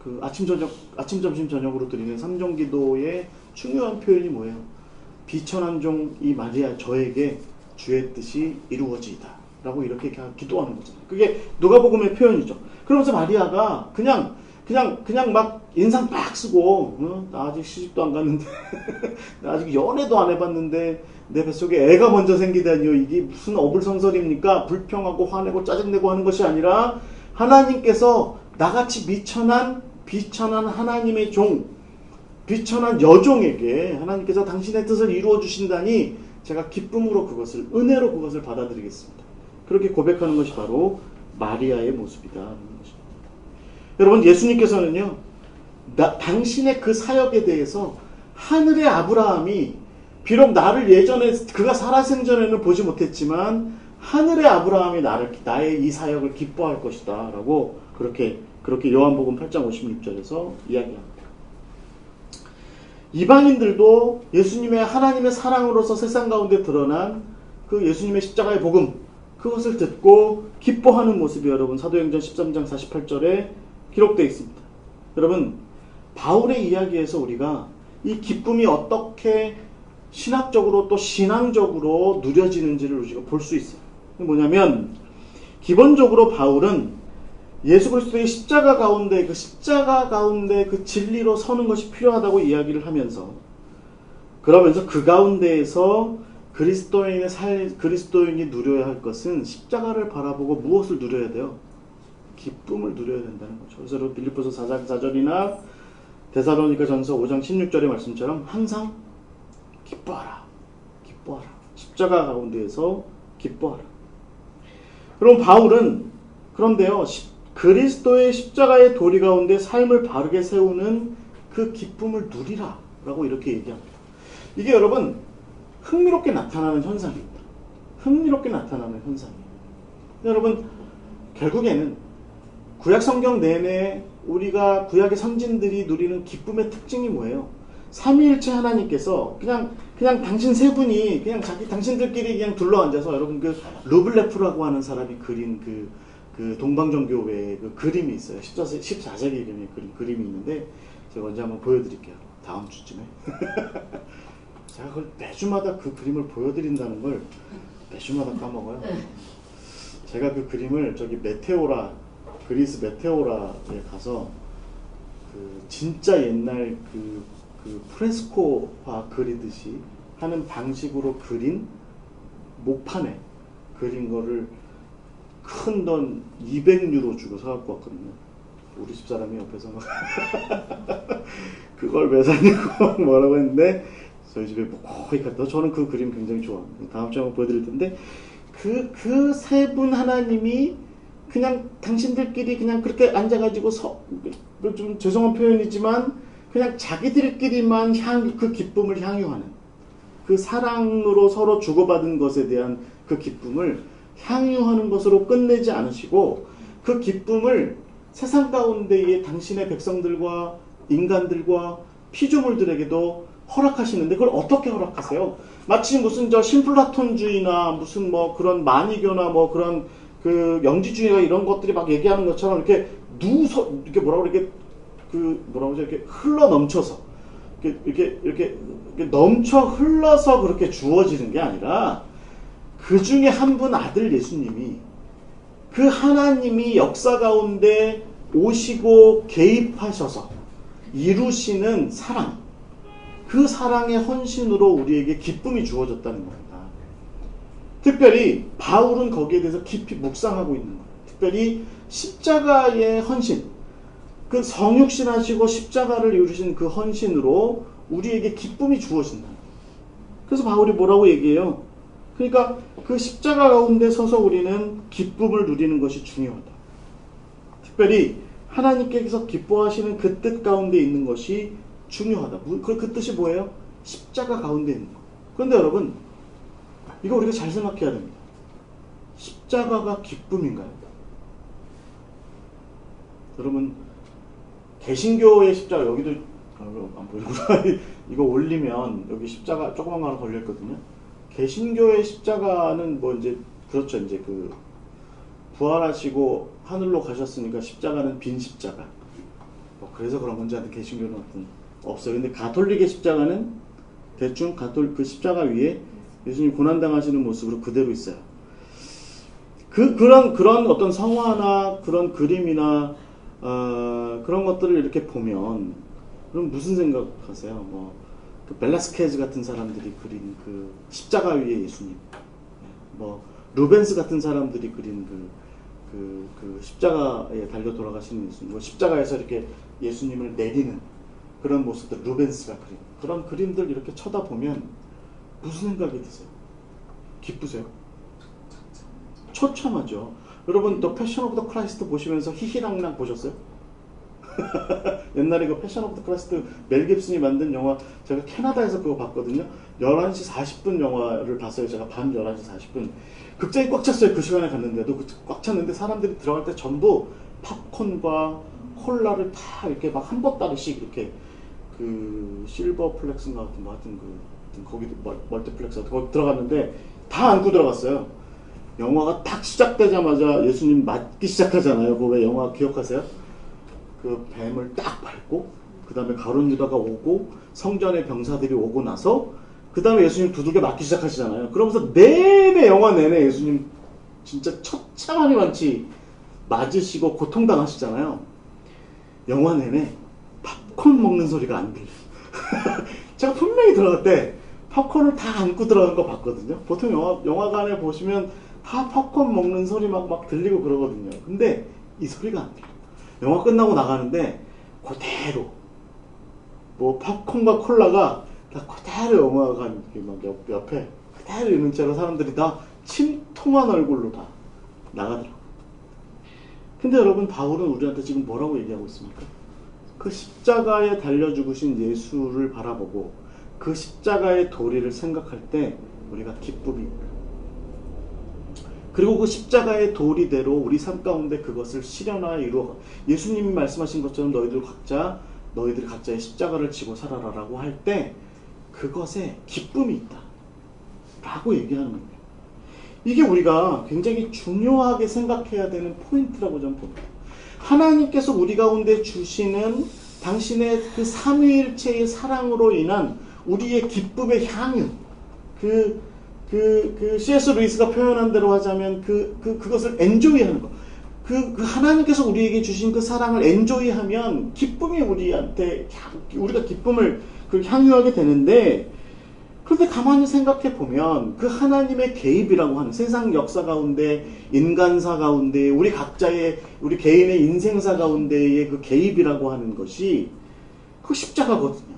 그 아침 점심 저녁으로 드리는 삼종기도의 중요한 표현이 뭐예요? 비천한 종 이 마리아 저에게 주의 뜻이 이루어지이다 라고 이렇게 기도하는 거잖아요. 그게 누가복음의 표현이죠. 그러면서 마리아가 그냥 막 인상 빡 쓰고 나 아직 시집도 안 갔는데 나 아직 연애도 안 해봤는데 내 뱃속에 애가 먼저 생기다니요. 이게 무슨 어불성설입니까? 불평하고 화내고 짜증내고 하는 것이 아니라 하나님께서 나같이 비천한 하나님의 종, 비천한 여종에게 하나님께서 당신의 뜻을 이루어 주신다니 제가 기쁨으로 그것을, 은혜로 그것을 받아들이겠습니다. 그렇게 고백하는 것이 바로 마리아의 모습이다라는 것입니다. 여러분 예수님께서는요, 당신의 그 사역에 대해서 하늘의 아브라함이 비록 나를 예전에 그가 살아생전에는 보지 못했지만 하늘의 아브라함이 나의 이 사역을 기뻐할 것이다 라고 그렇게 요한복음 8장 56절에서 이야기합니다. 이방인들도 예수님의 하나님의 사랑으로서 세상 가운데 드러난 그 예수님의 십자가의 복음, 그것을 듣고 기뻐하는 모습이 여러분 사도행전 13장 48절에 기록되어 있습니다. 여러분 바울의 이야기에서 우리가 이 기쁨이 어떻게 신학적으로 또 신앙적으로 누려지는지를 우리가 볼 수 있어요. 뭐냐면 기본적으로 바울은 예수 그리스도의 십자가 가운데 그 진리로 서는 것이 필요하다고 이야기를 하면서 그러면서 그 가운데에서 그리스도인이 누려야 할 것은 십자가를 바라보고 무엇을 누려야 돼요? 기쁨을 누려야 된다는 거죠. 그래서 빌립보서 4장 4절이나 데살로니가 전서 5장 16절의 말씀처럼 항상 기뻐하라. 기뻐하라. 십자가 가운데에서 기뻐하라. 그럼 바울은 그런데요. 그리스도의 십자가의 도리 가운데 삶을 바르게 세우는 그 기쁨을 누리라 라고 이렇게 얘기합니다. 이게 여러분 흥미롭게 나타나는 현상입니다. 흥미롭게 나타나는 현상이에요. 여러분 결국에는 구약 성경 내내 우리가 구약의 선진들이 누리는 기쁨의 특징이 뭐예요? 삼위일체 하나님께서 그냥 당신 세 분이 그냥 당신들끼리 그냥 둘러앉아서 여러분 그 르블레프라고 하는 사람이 그린 그 동방정교회의 그 그림이 있어요. 14세기 그림이 있는데 제가 언제 한번 보여드릴게요. 다음 주쯤에. 제가 그걸 매주마다 그 그림을 보여드린다는 걸 매주마다 까먹어요. 제가 그 그림을 저기 그리스 메테오라에 가서 그 진짜 옛날 그 프레스코화 그리듯이 하는 방식으로 그린 목판에 그린 거를 큰 돈 200유로 주고 사갖고 왔거든요. 우리 집사람이 옆에서 막 그걸 왜 샀냐고 뭐라고 했는데 저희 집에 뭐 거의 갔다. 저는 그 그림 굉장히 좋아합니다. 다음 주에 한번 보여드릴 텐데 그 세 분 하나님이 그냥 당신들끼리 그냥 그렇게 앉아가지고 좀 죄송한 표현이지만 그냥 자기들끼리만 그 기쁨을 향유하는 그 사랑으로 서로 주고받은 것에 대한 그 기쁨을 향유하는 것으로 끝내지 않으시고 그 기쁨을 세상 가운데의 당신의 백성들과 인간들과 피조물들에게도 허락하시는데 그걸 어떻게 허락하세요? 마치 무슨 신플라톤주의나 무슨 뭐 그런 만이교나 뭐 그런 그 영지주의나 이런 것들이 막 얘기하는 것처럼 이렇게 이렇게 이렇게 흘러 넘쳐서 이렇게 넘쳐 흘러서 그렇게 주어지는 게 아니라 그 중에 한 분 아들 예수님이 그 하나님이 역사 가운데 오시고 개입하셔서 이루시는 사랑, 그 사랑의 헌신으로 우리에게 기쁨이 주어졌다는 겁니다. 특별히 바울은 거기에 대해서 깊이 묵상하고 있는 거예요. 특별히 십자가의 헌신, 그 성육신하시고 십자가를 이루신 그 헌신으로 우리에게 기쁨이 주어진다. 그래서 바울이 뭐라고 얘기해요? 그러니까 그 십자가 가운데 서서 우리는 기쁨을 누리는 것이 중요하다. 특별히 하나님께서 기뻐하시는 그 뜻 가운데 있는 것이 중요하다. 그 뜻이 뭐예요? 십자가 가운데 있는 거. 그런데 여러분, 이거 우리가 잘 생각해야 됩니다. 십자가가 기쁨인가요? 여러분, 개신교의 십자가, 여기도 안 보이구나. 이거 올리면 여기 십자가 조그만 거 하나 걸려있거든요. 개신교의 십자가는 뭐 이제 그렇죠. 이제 그 부활하시고 하늘로 가셨으니까 십자가는 빈 십자가. 뭐 그래서 그런 건지 아무튼 개신교는 없어요. 근데 가톨릭의 십자가는 대충 그 십자가 위에 예수님 고난당하시는 모습으로 그대로 있어요. 그런 어떤 성화나 그런 그림이나 그런 것들을 이렇게 보면 그럼 무슨 생각하세요? 뭐 그 벨라스케즈 같은 사람들이 그린 그 십자가 위에 예수님, 뭐 루벤스 같은 사람들이 그린 그 십자가에 달려 돌아가시는 예수님, 뭐 십자가에서 이렇게 예수님을 내리는 그런 모습들, 루벤스가 그린 그런 그림들 이렇게 쳐다보면 무슨 생각이 드세요? 기쁘세요? 처참하죠. 여러분, 더 패션 오브 더 크라이스트 보시면서 히히랑랑 보셨어요? 옛날에 그 패션 오브 더 크라이스트 멜 깁슨이 만든 영화, 제가 캐나다에서 그거 봤거든요. 11시 40분 영화를 봤어요. 제가 밤 11시 40분. 극장이 꽉 찼어요. 그 시간에 갔는데도 꽉 찼는데 사람들이 들어갈 때 전부 팝콘과 콜라를 다 이렇게 막 한 보따리씩 이렇게 그 실버 플렉스인가 같은 거 하여튼 거기도 멀티플렉스 거기 들어갔는데 다 안고 들어갔어요. 영화가 딱 시작되자마자 예수님 맞기 시작하잖아요. 그거 왜 영화 기억하세요? 그 뱀을 딱 밟고 그 다음에 가룟 유다가 오고 성전의 병사들이 오고 나서 그 다음에 예수님 두들겨 맞기 시작하시잖아요. 그러면서 내내 영화 내내 예수님 진짜 처참하니 많지 맞으시고 고통당하시잖아요. 영화 내내 팝콘 먹는 소리가 안 들려요. 제가 분명히 들어갈 때 팝콘을 다 안고 들어가는 거 봤거든요. 보통 영화관에 보시면 다 팝콘 먹는 소리 막 들리고 그러거든요. 근데 이 소리가 안 들려. 영화 끝나고 나가는데 그대로 뭐 팝콘과 콜라가 다 그대로 영화관 막 옆에 그대로 있는 채로 사람들이 다 침통한 얼굴로 다 나가더라고요. 근데 여러분, 바울은 우리한테 지금 뭐라고 얘기하고 있습니까? 그 십자가에 달려 죽으신 예수를 바라보고 그 십자가의 도리를 생각할 때 우리가 기쁨이 있다. 그리고 그 십자가의 도리대로 우리 삶 가운데 그것을 실현하여 이루어, 예수님이 말씀하신 것처럼 너희들이 각자의 십자가를 지고 살아라라고 할 때 그것에 기쁨이 있다 라고 얘기하는 거예요. 이게 우리가 굉장히 중요하게 생각해야 되는 포인트라고 저는 봅니다. 하나님께서 우리 가운데 주시는 당신의 그 삼위일체의 사랑으로 인한 우리의 기쁨의 향유, C.S. 루이스가 표현한 대로 하자면 그것을 엔조이하는 거. 그 하나님께서 우리에게 주신 그 사랑을 엔조이하면 기쁨이 우리가 기쁨을 향유하게 되는데, 그런데 가만히 생각해 보면 그 하나님의 개입이라고 하는 세상 역사 가운데, 인간사 가운데, 우리 개인의 인생사 가운데의 그 개입이라고 하는 것이 그 십자가거든요.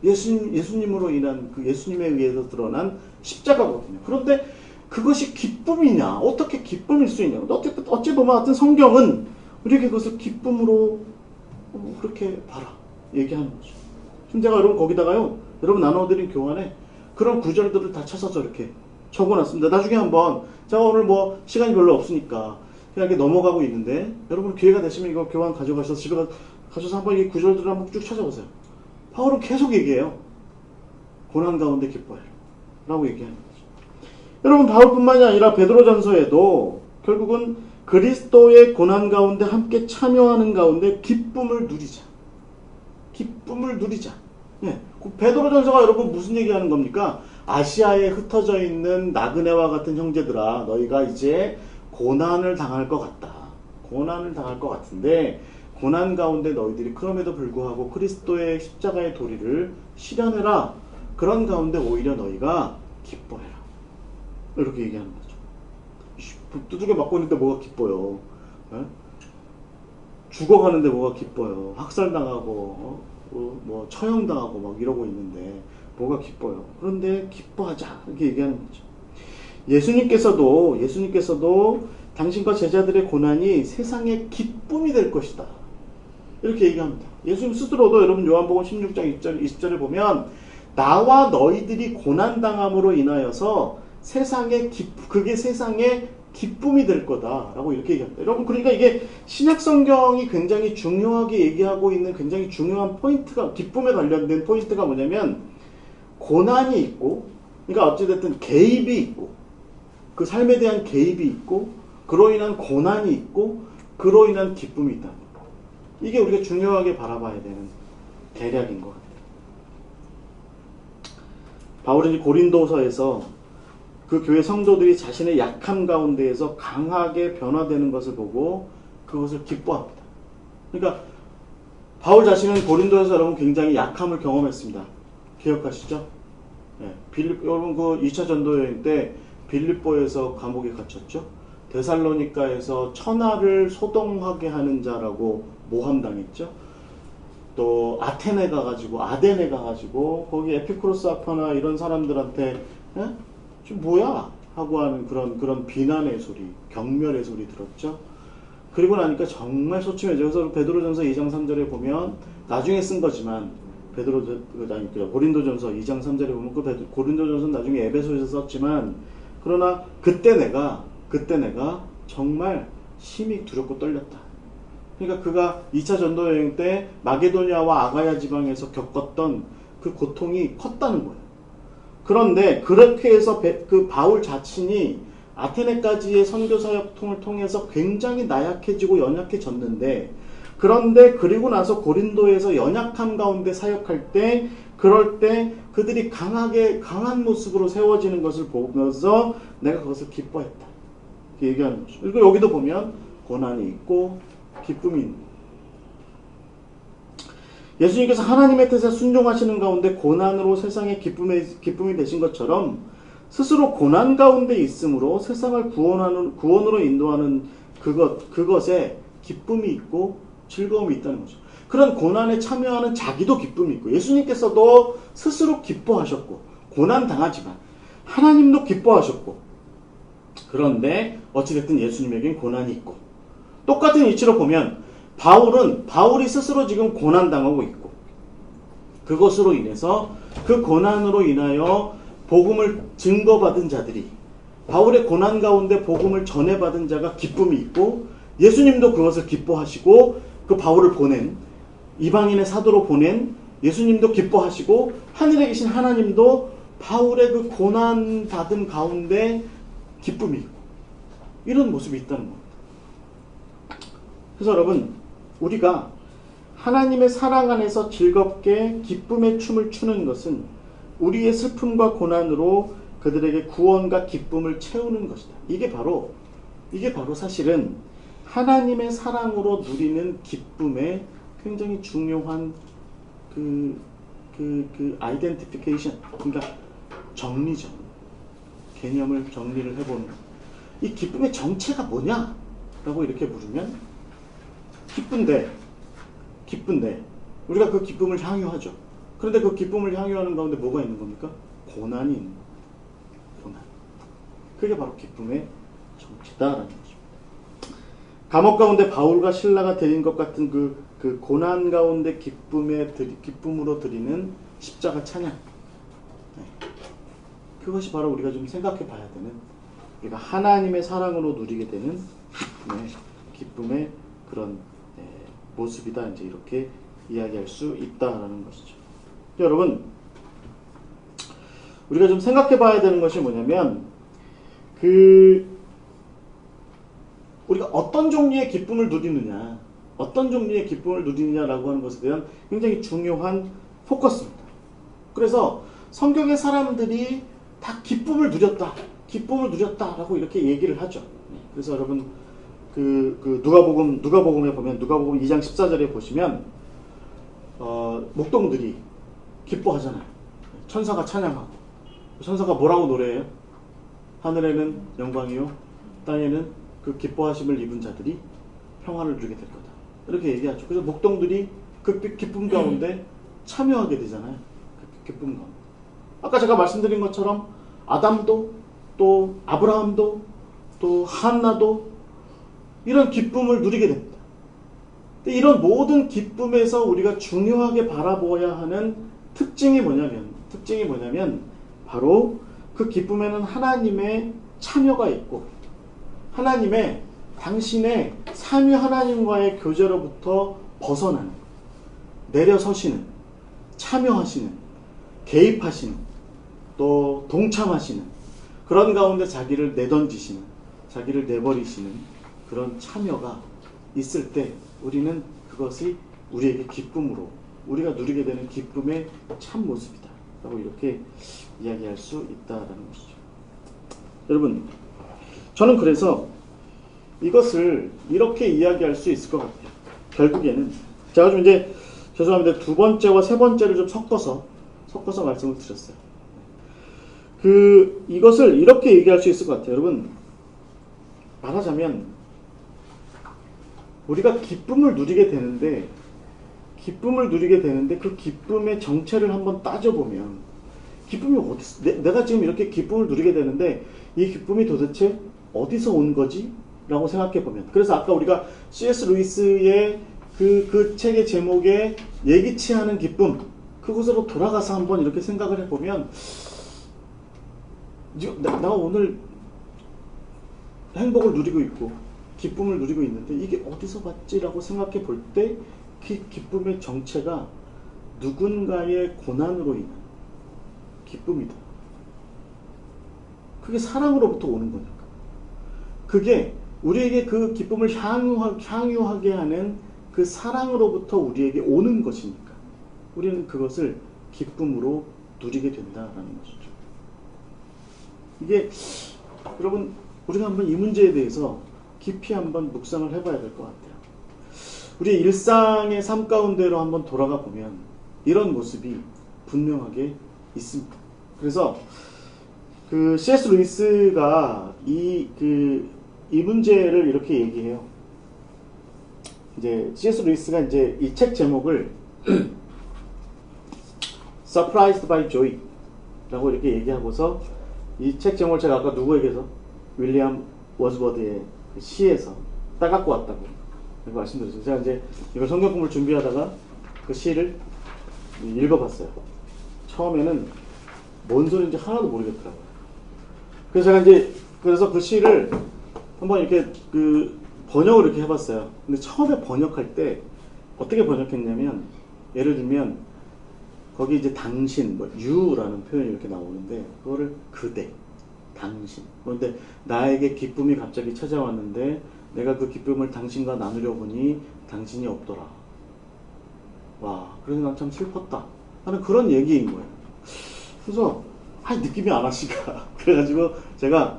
예수님으로 인한 예수님에 의해서 드러난 십자가거든요. 그런데 그것이 기쁨이냐? 어떻게 기쁨일 수 있냐? 어찌 보면 하여튼 성경은 우리에게 그것을 기쁨으로 그렇게 얘기하는 거죠. 지금 제가 여러분 거기다가요, 여러분 나눠드린 교환에 그런 구절들을 다 찾아서 이렇게 적어놨습니다. 나중에 한번, 제가 오늘 시간이 별로 없으니까 그냥 이렇게 넘어가고 있는데, 여러분 기회가 되시면 이거 교환 가져가셔서 집에 가셔서 한번 이 구절들을 한번 쭉 찾아보세요. 바울은 계속 얘기해요. 고난 가운데 기뻐해라 라고 얘기하는 거죠. 여러분, 바울뿐만이 아니라 베드로전서에도 결국은 그리스도의 고난 가운데 함께 참여하는 가운데 기쁨을 누리자. 예, 베드로전서가 여러분 무슨 얘기하는 겁니까? 아시아에 흩어져 있는 나그네와 같은 형제들아, 너희가 이제 고난을 당할 것 같은데 고난 가운데 너희들이 그럼에도 불구하고 그리스도의 십자가의 도리를 실현해라. 그런 가운데 오히려 너희가 기뻐해라. 이렇게 얘기하는 거죠. 두들겨 맞고 있는데 뭐가 기뻐요? 에? 죽어가는데 뭐가 기뻐요? 학살당하고 처형당하고 막 이러고 있는데 뭐가 기뻐요? 그런데 기뻐하자 이렇게 얘기하는 거죠. 예수님께서도 당신과 제자들의 고난이 세상의 기쁨이 될 것이다 이렇게 얘기합니다. 예수님 스스로도 여러분 요한복음 16장 20절에 보면 나와 너희들이 고난당함으로 인하여서 그게 세상의 기쁨이 될 거다라고 이렇게 얘기합니다. 여러분, 그러니까 이게 신약 성경이 굉장히 중요하게 얘기하고 있는 굉장히 중요한 포인트가, 기쁨에 관련된 포인트가 뭐냐면 고난이 있고, 그러니까 어찌됐든 개입이 있고, 그 삶에 대한 개입이 있고, 그로 인한 고난이 있고, 그로 인한 기쁨이 있다. 이게 우리가 중요하게 바라봐야 되는 대략인 것 같아요. 바울은 고린도서에서 그 교회 성도들이 자신의 약함 가운데에서 강하게 변화되는 것을 보고 그것을 기뻐합니다. 그러니까 바울 자신은 고린도에서 여러분 굉장히 약함을 경험했습니다. 기억하시죠? 네. 여러분 그 2차 전도 여행 때 빌립보에서 감옥에 갇혔죠. 데살로니가에서 천하를 소동하게 하는 자라고 모함당했죠. 또 아테네 가가지고 거기 에피쿠로스 아파나 이런 사람들한테 지금 뭐야? 하고 하는 그런 비난의 소리, 경멸의 소리 들었죠. 그리고 나니까 정말 소침해져요. 그래서 베드로전서 2장 3절에 보면 나중에 쓴 거지만 고린도전서 2장 3절에 보면 고린도전서는 나중에 에베소에서 썼지만, 그러나 그때 내가 정말 심히 두렵고 떨렸다. 그러니까 그가 2차 전도 여행 때 마게도니아와 아가야 지방에서 겪었던 그 고통이 컸다는 거예요. 그런데 그렇게 해서 그 바울 자신이 아테네까지의 선교 사역통을 통해서 굉장히 나약해지고 연약해졌는데, 그런데 그리고 나서 고린도에서 연약함 가운데 사역할 때, 그럴 때 그들이 강한 모습으로 세워지는 것을 보면서 내가 그것을 기뻐했다 이렇게 얘기하는 거죠. 그리고 여기도 보면 고난이 있고 기쁨이 있는 거예요. 예수님께서 하나님의 뜻에 순종하시는 가운데 고난으로 세상의 기쁨이 되신 것처럼 스스로 고난 가운데 있음으로 세상을 구원으로 인도하는 그것에 기쁨이 있고 즐거움이 있다는 거죠. 그런 고난에 참여하는 자기도 기쁨이 있고, 예수님께서도 스스로 기뻐하셨고 고난 당하지만 하나님도 기뻐하셨고, 그런데 어찌됐든 예수님에겐 고난이 있고, 똑같은 이치로 보면 바울이 스스로 지금 고난 당하고 있고, 그것으로 인해서 그 고난으로 인하여 복음을 증거받은 자들이, 바울의 고난 가운데 복음을 전해받은 자가 기쁨이 있고, 예수님도 그것을 기뻐하시고, 그 바울을 보낸 이방인의 사도로 보낸 예수님도 기뻐하시고, 하늘에 계신 하나님도 바울의 그 고난 받은 가운데 기쁨이 있고, 이런 모습이 있다는 겁니다. 그래서 여러분, 우리가 하나님의 사랑 안에서 즐겁게 기쁨의 춤을 추는 것은 우리의 슬픔과 고난으로 그들에게 구원과 기쁨을 채우는 것이다. 이게 바로 사실은 하나님의 사랑으로 누리는 기쁨의 굉장히 중요한 아이덴티피케이션, 그러니까 정리죠. 개념을 정리를 해보는 것. 이 기쁨의 정체가 뭐냐? 라고 이렇게 물으면, 기쁜데 우리가 그 기쁨을 향유하죠. 그런데 그 기쁨을 향유하는 가운데 뭐가 있는 겁니까? 고난이 있는 겁니다. 고난. 그게 바로 기쁨의 정체다라는 거죠. 감옥 가운데 바울과 실라가 드린 것 같은 그 고난 가운데 기쁨으로 드리는 십자가 찬양. 그것이 바로 우리가 좀 생각해 봐야 되는, 우리가 하나님의 사랑으로 누리게 되는 기쁨의 그런 모습이다. 이제 이렇게 이야기할 수 있다라는 것이죠. 여러분, 우리가 좀 생각해 봐야 되는 것이 뭐냐면, 우리가 어떤 종류의 기쁨을 누리느냐라고 하는 것에 대한 굉장히 중요한 포커스입니다. 그래서 성경의 사람들이 다 기쁨을 누렸다라고 이렇게 얘기를 하죠. 그래서 여러분, 누가복음에 보면, 누가복음 2장 14절에 보시면 목동들이 기뻐하잖아요. 천사가 찬양하고, 천사가 뭐라고 노래해요? 하늘에는 영광이요, 땅에는 그 기뻐하심을 입은 자들이 평안을 누리게 될 거다. 이렇게 얘기하죠. 그래서 목동들이 그 기쁨 가운데 참여하게 되잖아요. 그 기쁨 가운데. 아까 제가 말씀드린 것처럼 아담도, 또 아브라함도, 또 한나도 이런 기쁨을 누리게 됩니다. 근데 이런 모든 기쁨에서 우리가 중요하게 바라보아야 하는 특징이 뭐냐면 바로 그 기쁨에는 하나님의 참여가 있고, 하나님의, 당신의 삼위 하나님과의 교제로부터 벗어나는, 내려서시는, 참여하시는, 개입하시는, 또 동참하시는, 그런 가운데 자기를 내던지시는, 자기를 내버리시는 그런 참여가 있을 때 우리는 그것이 우리에게 기쁨으로, 우리가 누리게 되는 기쁨의 참 모습이다 라고 이렇게 이야기할 수 있다라는 것이죠. 여러분, 저는 그래서 이것을 이렇게 이야기할 수 있을 것 같아요. 결국에는 제가 좀 이제, 죄송합니다, 두 번째와 세 번째를 좀 섞어서 말씀을 드렸어요. 이것을 이렇게 얘기할 수 있을 것 같아요. 여러분, 말하자면 우리가 기쁨을 누리게 되는데 그 기쁨의 정체를 한번 따져보면, 기쁨이 어디서, 내가 지금 이렇게 기쁨을 누리게 되는데 이 기쁨이 도대체 어디서 온 거지? 라고 생각해보면, 그래서 아까 우리가 C.S. 루이스의 그 책의 제목에 예기치 않은 기쁨, 그곳으로 돌아가서 한번 이렇게 생각을 해보면, 나 오늘 행복을 누리고 있고 기쁨을 누리고 있는데 이게 어디서 왔지라고 생각해 볼 때 그 기쁨의 정체가 누군가의 고난으로 인한 기쁨이다. 그게 사랑으로부터 오는 거니까. 그게 우리에게 그 기쁨을 향유하게 하는 그 사랑으로부터 우리에게 오는 것이니까 우리는 그것을 기쁨으로 누리게 된다라는 것이죠. 이게, 여러분, 우리가 한번 이 문제에 대해서 깊이 한번 묵상을 해봐야 될 것 같아요. 우리 일상의 삶 가운데로 한번 돌아가 보면 이런 모습이 분명하게 있습니다. 그래서 그 C.S. 루이스가 이 문제를 이렇게 얘기해요. 이제 C.S. 루이스가 이제 이 책 제목을 Surprised by Joy 라고 이렇게 얘기하고서 이 책 제목을 제가 아까 누구에게서 윌리엄 워즈워드의 그 시에서 따갖고 왔다고 말씀드렸어요. 제가 이제 이걸 성경 공부를 준비하다가 그 시를 읽어봤어요. 처음에는 뭔 소리인지 하나도 모르겠더라고요. 그래서 제가 이제 그래서 그 시를 한번 이렇게 그 번역을 이렇게 해봤어요. 근데 처음에 번역할 때 어떻게 번역했냐면 예를 들면 거기 이제 당신, 뭐 you라는 표현이 이렇게 나오는데 그거를 그대, 당신. 그런데 나에게 기쁨이 갑자기 찾아왔는데 내가 그 기쁨을 당신과 나누려 보니 당신이 없더라. 와, 그래서 난 참 슬펐다 하는 그런 얘기인 거예요. 그래서 느낌이 안 와시가 그래가지고 제가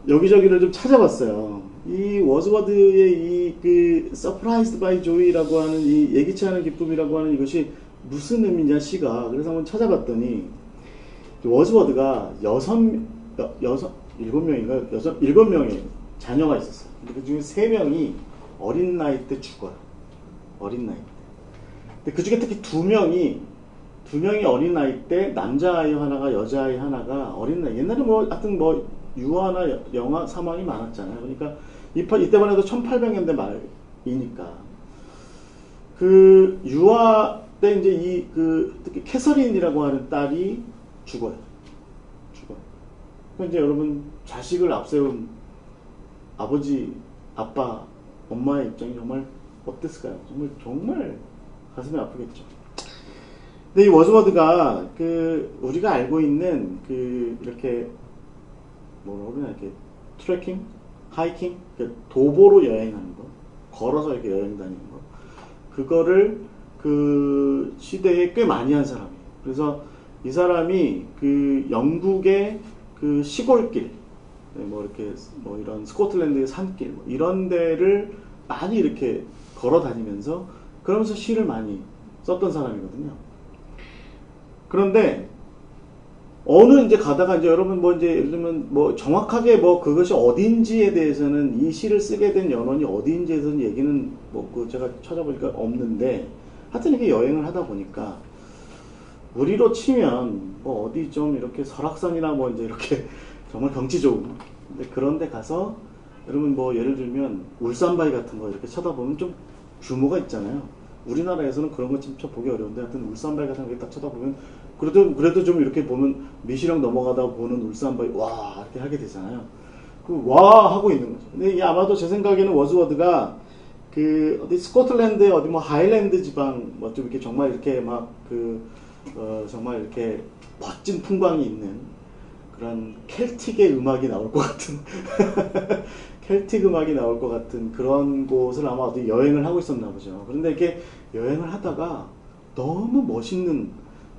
여기저기를 좀 찾아봤어요. 이 워즈워드의 이 그 Surprised by Joy라고 하는 이 예기치 않은 기쁨이라고 하는 이것이 무슨 의미냐 시가. 그래서 한번 찾아봤더니 워즈워드가 일곱 명의 자녀가 있었어요. 근데 그 중에 3명이 어린 나이 때 죽어요. 어린 나이 때. 근데 그 중에 특히 두 명이 어린 나이 때 남자아이 하나가 여자아이 하나가 어린 나이. 옛날에 뭐 하여튼 뭐 유아나 영아 사망이 많았잖아요. 그러니까 이때만 해도 1800년대 말이니까 그 유아 때 이제 특히 캐서린이라고 하는 딸이 죽어요. 그러니까 이제 여러분 자식을 앞세운 아버지, 아빠, 엄마의 입장이 정말 어땠을까요? 정말 가슴이 아프겠죠. 근데 이 워즈워드가 우리가 알고 있는 이렇게 뭐라고 그러나 이렇게 트레킹, 하이킹, 도보로 여행하는 거, 걸어서 이렇게 여행 다니는 거, 그거를 그 시대에 꽤 많이 한 사람이에요. 그래서 이 사람이 영국의 시골길, 뭐 이렇게 뭐 이런 스코틀랜드의 산길, 뭐 이런 데를 많이 이렇게 걸어 다니면서 그러면서 시를 많이 썼던 사람이거든요. 그런데 어느 이제 가다가 이제 여러분 뭐 이제 예를 들면 뭐 정확하게 뭐 그것이 어딘지에 대해서는 이 시를 쓰게 된 연원이 어딘지에서는 얘기는 뭐 제가 찾아보니까 없는데 하여튼 이렇게 여행을 하다 보니까 우리로 치면 뭐 어디 좀 이렇게 설악산이나 뭐 이제 이렇게 정말 경치 좋은 근데 그런 데 가서 여러분 뭐 예를 들면 울산바위 같은 거 이렇게 쳐다보면 좀 규모가 있잖아요. 우리나라에서는 그런 거 진짜 보기 어려운데 하여튼 울산바위 같은 거 딱 쳐다보면 그래도 좀 이렇게 보면 미시령 넘어가다 보는 울산바위 와 이렇게 하게 되잖아요. 와 하고 있는 거죠. 근데 이게 아마도 제 생각에는 워즈워드가 어디 스코틀랜드의 어디 뭐 하일랜드 지방 뭐 좀 이렇게 정말 이렇게 막 정말 이렇게 멋진 풍광이 있는 그런 켈틱의 음악이 나올 것 같은 켈틱 음악이 나올 것 같은 그런 곳을 아마 어디 여행을 하고 있었나 보죠. 그런데 이렇게 여행을 하다가 너무 멋있는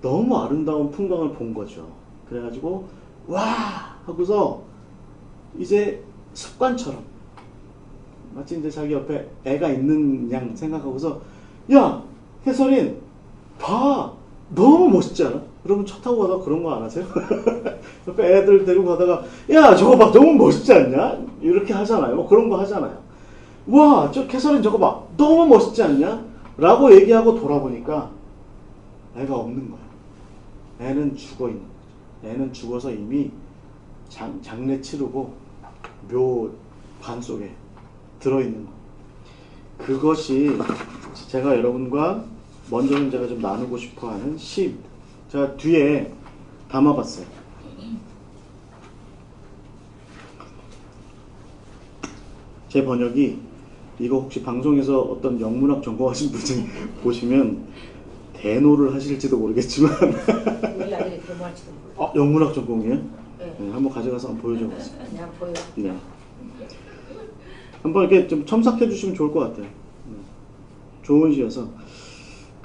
너무 아름다운 풍광을 본 거죠. 그래가지고 와 하고서 이제 습관처럼 마치 이제 자기 옆에 애가 있는 양 생각하고서 야 해설인 봐 너무 멋있지 않아? 여러분 차 타고 가다가 그런 거 안 하세요? 옆에 애들 데리고 가다가 야 저거 봐 너무 멋있지 않냐? 이렇게 하잖아요. 뭐 그런 거 하잖아요. 와 저 해설인 저거 봐 너무 멋있지 않냐? 라고 얘기하고 돌아보니까 애가 없는 거야. 애는 죽어 있는 거죠. 애는 죽어서 이미 장례 치르고 묘 관 속에 들어있는 거. 그것이 제가 여러분과 먼저는 제가 좀 나누고 싶어하는 시입니다. 제가 뒤에 담아봤어요. 제 번역이 이거 혹시 방송에서 어떤 영문학 전공하신 분이 보시면 대노를 하실지도 모르겠지만 우리 아들이 대모할지도 모르겠어요. 영문학 전공이에요? 네. 네, 한번 가져가서 한번 보여줘보세요. 그냥 보여. 네. 한번 이렇게 좀 첨삭해 주시면 좋을 것 같아요. 좋은 시여서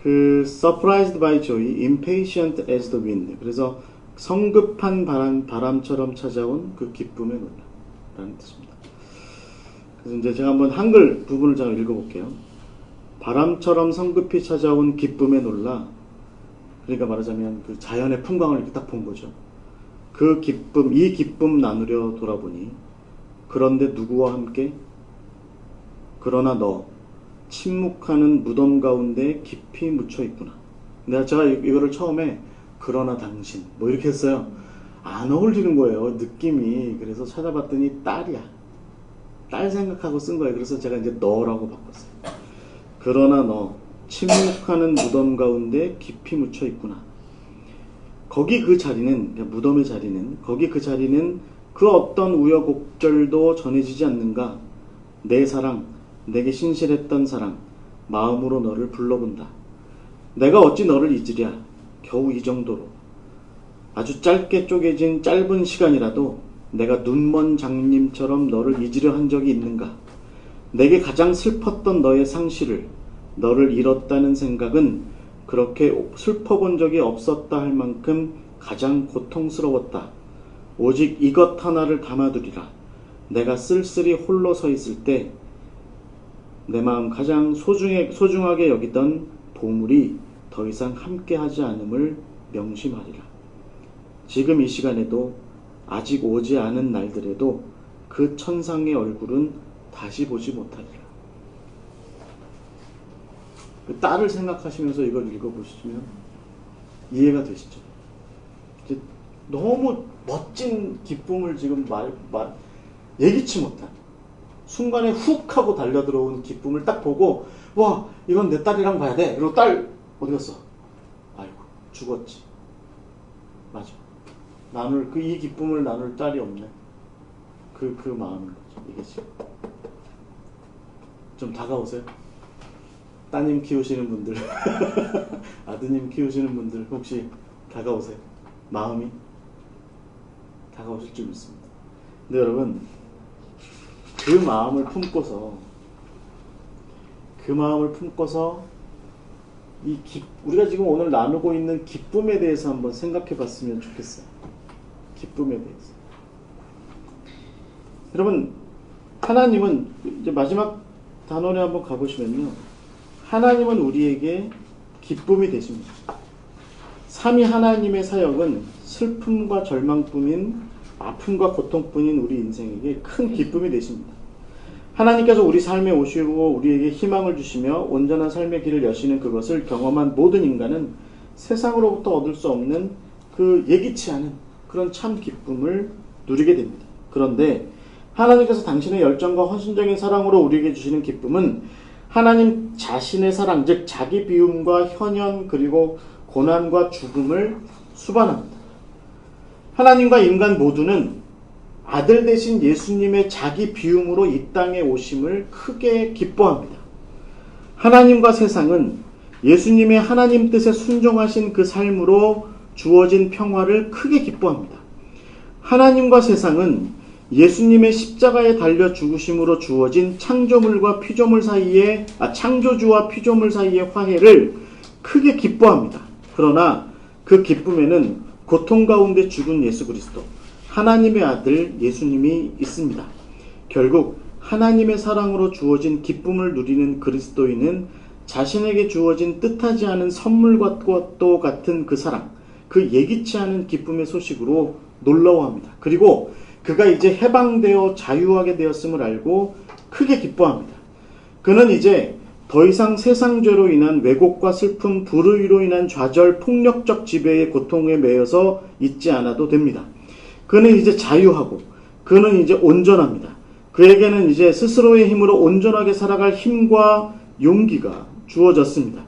Surprised by joy, impatient as the wind. 그래서 성급한 바람처럼 찾아온 그 기쁨의 논란라는 뜻입니다. 그래서 이제 제가 한번 한글 부분을 제가 읽어볼게요. 바람처럼 성급히 찾아온 기쁨에 놀라, 그러니까 말하자면 그 자연의 풍광을 이렇게 딱 본 거죠. 그 기쁨, 이 기쁨 나누려 돌아보니 그런데 누구와 함께? 그러나 너 침묵하는 무덤 가운데 깊이 묻혀 있구나. 제가 이거를 처음에 그러나 당신 뭐 이렇게 했어요. 안 어울리는 거예요, 느낌이. 그래서 찾아봤더니 딸이야. 딸 생각하고 쓴 거예요. 그래서 제가 이제 너라고 바꿨어요. 그러나 너 침묵하는 무덤 가운데 깊이 묻혀 있구나. 거기 그 자리는, 무덤의 자리는, 거기 그 자리는 그 어떤 우여곡절도 전해지지 않는가. 내 사랑, 내게 신실했던 사랑, 마음으로 너를 불러본다. 내가 어찌 너를 잊으랴. 겨우 이 정도로. 아주 짧게 쪼개진 짧은 시간이라도 내가 눈먼 장님처럼 너를 잊으려 한 적이 있는가. 내게 가장 슬펐던 너의 상실을, 너를 잃었다는 생각은 그렇게 슬퍼본 적이 없었다 할 만큼 가장 고통스러웠다. 오직 이것 하나를 담아두리라. 내가 쓸쓸히 홀로 서 있을 때 내 마음 가장 소중하게 여기던 보물이 더 이상 함께하지 않음을 명심하리라. 지금 이 시간에도 아직 오지 않은 날들에도 그 천상의 얼굴은 다시 보지 못하리라. 그 딸을 생각하시면서 이걸 읽어보시면 이해가 되시죠? 이제 너무 멋진 기쁨을 지금 예기치 못한 순간에 훅 하고 달려들어온 기쁨을 딱 보고, 와, 이건 내 딸이랑 봐야 돼. 그리고 딸 어디 갔어? 아이고, 죽었지. 맞아. 이 기쁨을 나눌 딸이 없네. 그 마음인 거죠. 이게 지금. 좀 다가오세요. 따님 키우시는 분들, 아드님 키우시는 분들, 혹시 다가오세요. 마음이 다가오실 줄 믿습니다. 근데 여러분, 그 마음을 품고서 우리가 지금 오늘 나누고 있는 기쁨에 대해서 한번 생각해 봤으면 좋겠어요. 기쁨에 대해서. 여러분, 하나님은, 이제 마지막 단원에 한번 가보시면요. 하나님은 우리에게 기쁨이 되십니다. 삼위 하나님의 사역은 슬픔과 절망뿐인, 아픔과 고통뿐인 우리 인생에게 큰 기쁨이 되십니다. 하나님께서 우리 삶에 오시고 우리에게 희망을 주시며 온전한 삶의 길을 여시는 그것을 경험한 모든 인간은 세상으로부터 얻을 수 없는 그 예기치 않은 그런 참 기쁨을 누리게 됩니다. 그런데 하나님께서 당신의 열정과 헌신적인 사랑으로 우리에게 주시는 기쁨은 하나님 자신의 사랑, 즉 자기 비움과 현현 그리고 고난과 죽음을 수반합니다. 하나님과 인간 모두는 아들 대신 예수님의 자기 비움으로 이 땅에 오심을 크게 기뻐합니다. 하나님과 세상은 예수님의 하나님 뜻에 순종하신 그 삶으로 주어진 평화를 크게 기뻐합니다. 하나님과 세상은 예수님의 십자가에 달려 죽으심으로 주어진 창조주와 피조물 사이의 화해를 크게 기뻐합니다. 그러나 그 기쁨에는 고통 가운데 죽은 예수 그리스도, 하나님의 아들 예수님이 있습니다. 결국 하나님의 사랑으로 주어진 기쁨을 누리는 그리스도인은 자신에게 주어진 뜻하지 않은 선물과 또 같은 그 사랑, 그 예기치 않은 기쁨의 소식으로 놀라워합니다. 그리고 그가 이제 해방되어 자유하게 되었음을 알고 크게 기뻐합니다. 그는 이제 더 이상 세상죄로 인한 왜곡과 슬픔, 불의로 인한 좌절, 폭력적 지배의 고통에 매여서 있지 않아도 됩니다. 그는 이제 자유하고 그는 이제 온전합니다. 그에게는 이제 스스로의 힘으로 온전하게 살아갈 힘과 용기가 주어졌습니다.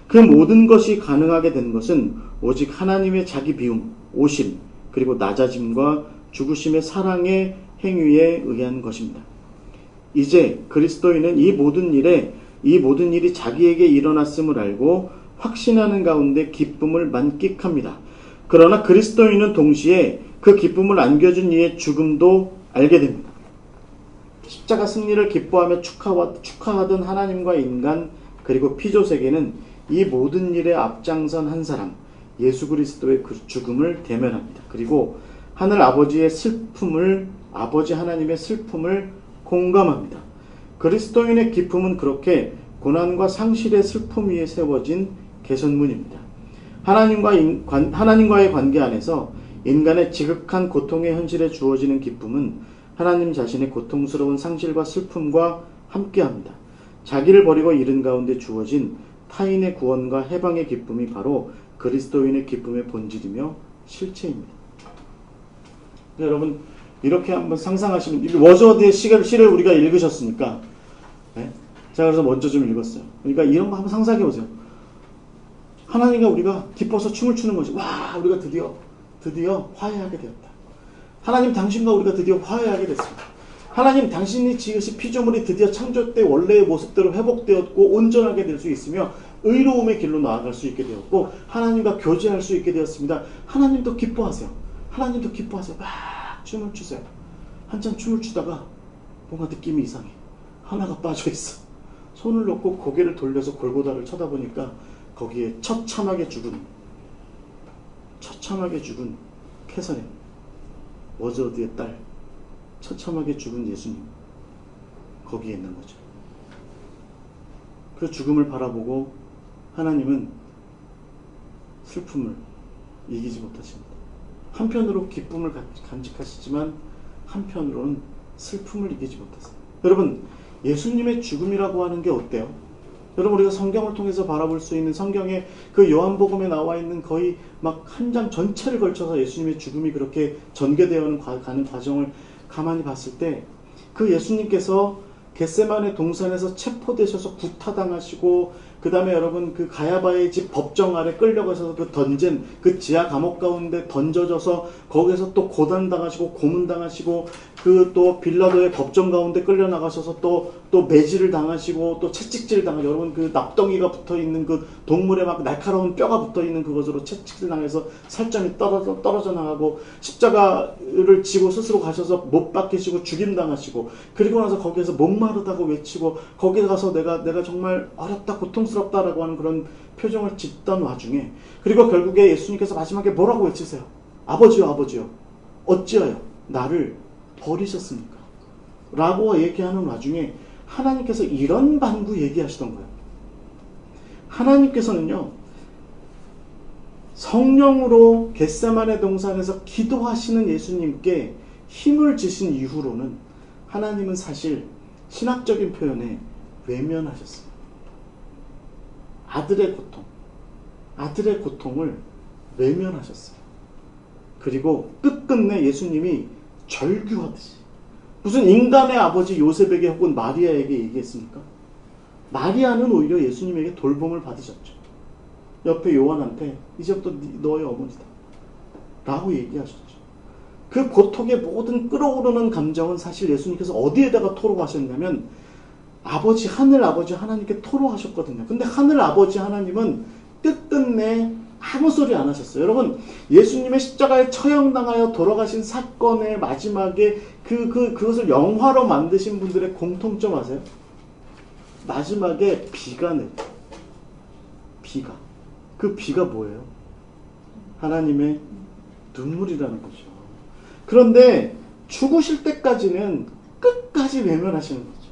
그 모든 것이 가능하게 된 것은 오직 하나님의 자기 비움, 오심, 그리고 낮아짐과 죽으심의 사랑의 행위에 의한 것입니다. 이제 그리스도인은 이 모든 일이 자기에게 일어났음을 알고 확신하는 가운데 기쁨을 만끽합니다. 그러나 그리스도인은 동시에 그 기쁨을 안겨준 이의 죽음도 알게 됩니다. 십자가 승리를 기뻐하며 축하하던 하나님과 인간 그리고 피조세계는 이 모든 일에 앞장선 한 사람 예수 그리스도의 그 죽음을 대면합니다. 그리고 하늘 아버지 하나님의 슬픔을 공감합니다. 그리스도인의 기쁨은 그렇게 고난과 상실의 슬픔 위에 세워진 개선문입니다. 하나님과의 관계 안에서 인간의 지극한 고통의 현실에 주어지는 기쁨은 하나님 자신의 고통스러운 상실과 슬픔과 함께합니다. 자기를 버리고 잃은 가운데 주어진 타인의 구원과 해방의 기쁨이 바로 그리스도인의 기쁨의 본질이며 실체입니다. 여러분 이렇게 한번 상상하시면 워즈워드의 시를 우리가 읽으셨으니까 네? 제가 그래서 먼저 좀 읽었어요. 그러니까 이런 거 한번 상상해 보세요. 하나님과 우리가 기뻐서 춤을 추는 거지. 와, 우리가 드디어 화해하게 되었다. 하나님 당신과 우리가 드디어 화해하게 됐습니다. 하나님 당신이 지으신 피조물이 드디어 창조 때 원래의 모습대로 회복되었고 온전하게 될 수 있으며 의로움의 길로 나아갈 수 있게 되었고 하나님과 교제할 수 있게 되었습니다. 하나님도 기뻐하세요. 하나님도 기뻐하세요. 막 춤을 추세요. 한참 춤을 추다가 뭔가 느낌이 이상해. 하나가 빠져있어. 손을 놓고 고개를 돌려서 골고다를 쳐다보니까 거기에 처참하게 죽은 캐서린, 워즈워드의 딸, 처참하게 죽은 예수님 거기에 있는 거죠. 그 죽음을 바라보고 하나님은 슬픔을 이기지 못하십니다. 한편으로 기쁨을 간직하시지만 한편으로는 슬픔을 이기지 못하세요. 여러분 예수님의 죽음이라고 하는 게 어때요? 여러분 우리가 성경을 통해서 바라볼 수 있는 성경의 그 요한복음에 나와 있는 거의 막 한 장 전체를 걸쳐서 예수님의 죽음이 그렇게 전개되어 가는 과정을 가만히 봤을 때 그 예수님께서 겟세마네 동산에서 체포되셔서 구타당하시고 그 다음에 여러분 그 가야바의 집 법정 아래 끌려가셔서 그 던진 그 지하 감옥 가운데 던져져서 거기서 또 고단당하시고 고문당하시고 그 또 빌라도의 법정 가운데 끌려나가셔서 또 매질을 당하시고 또 채찍질 당하시고 여러분 그 납덩이가 붙어있는 그 동물의 막 날카로운 뼈가 붙어있는 그것으로 채찍질 당해서 살점이 떨어져 나가고 십자가를 지고 스스로 가셔서 못 박히시고 죽임당하시고 그리고 나서 거기에서 목마르다고 외치고 거기 가서 내가 정말 어렵다 고통스럽다라고 하는 그런 표정을 짓던 와중에 그리고 결국에 예수님께서 마지막에 뭐라고 외치세요? 아버지요 어찌하여 나를 버리셨습니까? 라고 얘기하는 와중에 하나님께서 이런 방구 얘기하시던 거예요. 하나님께서는요 성령으로 겟세마네 동산에서 기도하시는 예수님께 힘을 주신 이후로는 하나님은 사실 신학적인 표현에 외면하셨습니다. 아들의 고통을 외면하셨어요. 그리고 끝끝내 예수님이 절규하듯이 무슨 인간의 아버지 요셉에게 혹은 마리아에게 얘기했습니까? 마리아는 오히려 예수님에게 돌봄을 받으셨죠. 옆에 요한한테 이제부터 너의 어머니다 라고 얘기하셨죠. 그 고통의 모든 끓어오르는 감정은 사실 예수님께서 어디에다가 토로하셨냐면 하늘 아버지 하나님께 토로하셨거든요. 근데 하늘 아버지 하나님은 끝끝내 아무 소리 안 하셨어요. 여러분 예수님의 십자가에 처형당하여 돌아가신 사건의 마지막에 그것을 영화로 만드신 분들의 공통점 아세요? 마지막에 비가 내요. 그 비가 뭐예요? 하나님의 눈물이라는 거죠. 그런데 죽으실 때까지는 끝까지 외면하시는 거죠.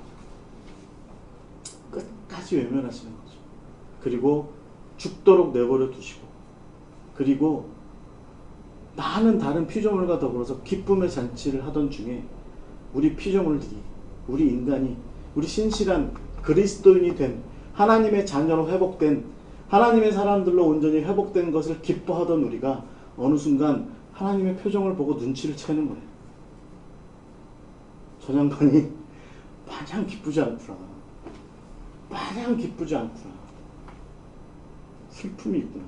그리고 죽도록 내버려 두시고 그리고 많은 다른 피조물과 더불어서 기쁨의 잔치를 하던 중에 우리 피조물들이 우리 인간이 우리 신실한 그리스도인이 된 하나님의 자녀로 회복된 하나님의 사람들로 온전히 회복된 것을 기뻐하던 우리가 어느 순간 하나님의 표정을 보고 눈치를 채는 거예요. 저 양반이 마냥 기쁘지 않구나. 슬픔이 있구나.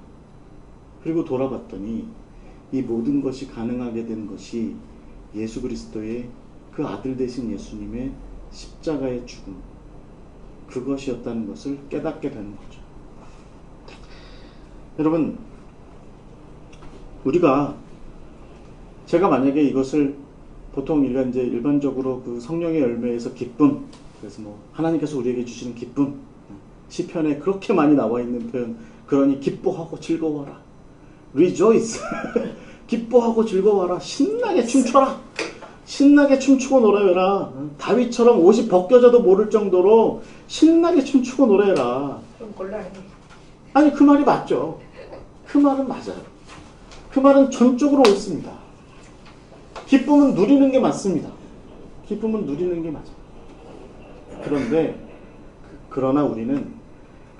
그리고 돌아봤더니 이 모든 것이 가능하게 된 것이 예수 그리스도의 그 아들 되신 예수님의 십자가의 죽음 그것이었다는 것을 깨닫게 되는 거죠. 여러분 제가 만약에 이것을 보통 우리가 이제 일반적으로 그 성령의 열매에서 기쁨 그래서 하나님께서 우리에게 주시는 기쁨 시편에 그렇게 많이 나와 있는 표현 그러니 기뻐하고 즐거워라 rejoice 기뻐하고 즐거워라 신나게 춤춰라 신나게 춤추고 놀아라 다윗처럼 옷이 벗겨져도 모를 정도로 신나게 춤추고 노래해라. 그럼 곤란해. 아니 그 말이 맞죠. 그 말은 맞아요. 그 말은 전적으로 옳습니다. 기쁨은 누리는 게 맞습니다. 기쁨은 누리는 게 맞아요. 그런데 그러나 우리는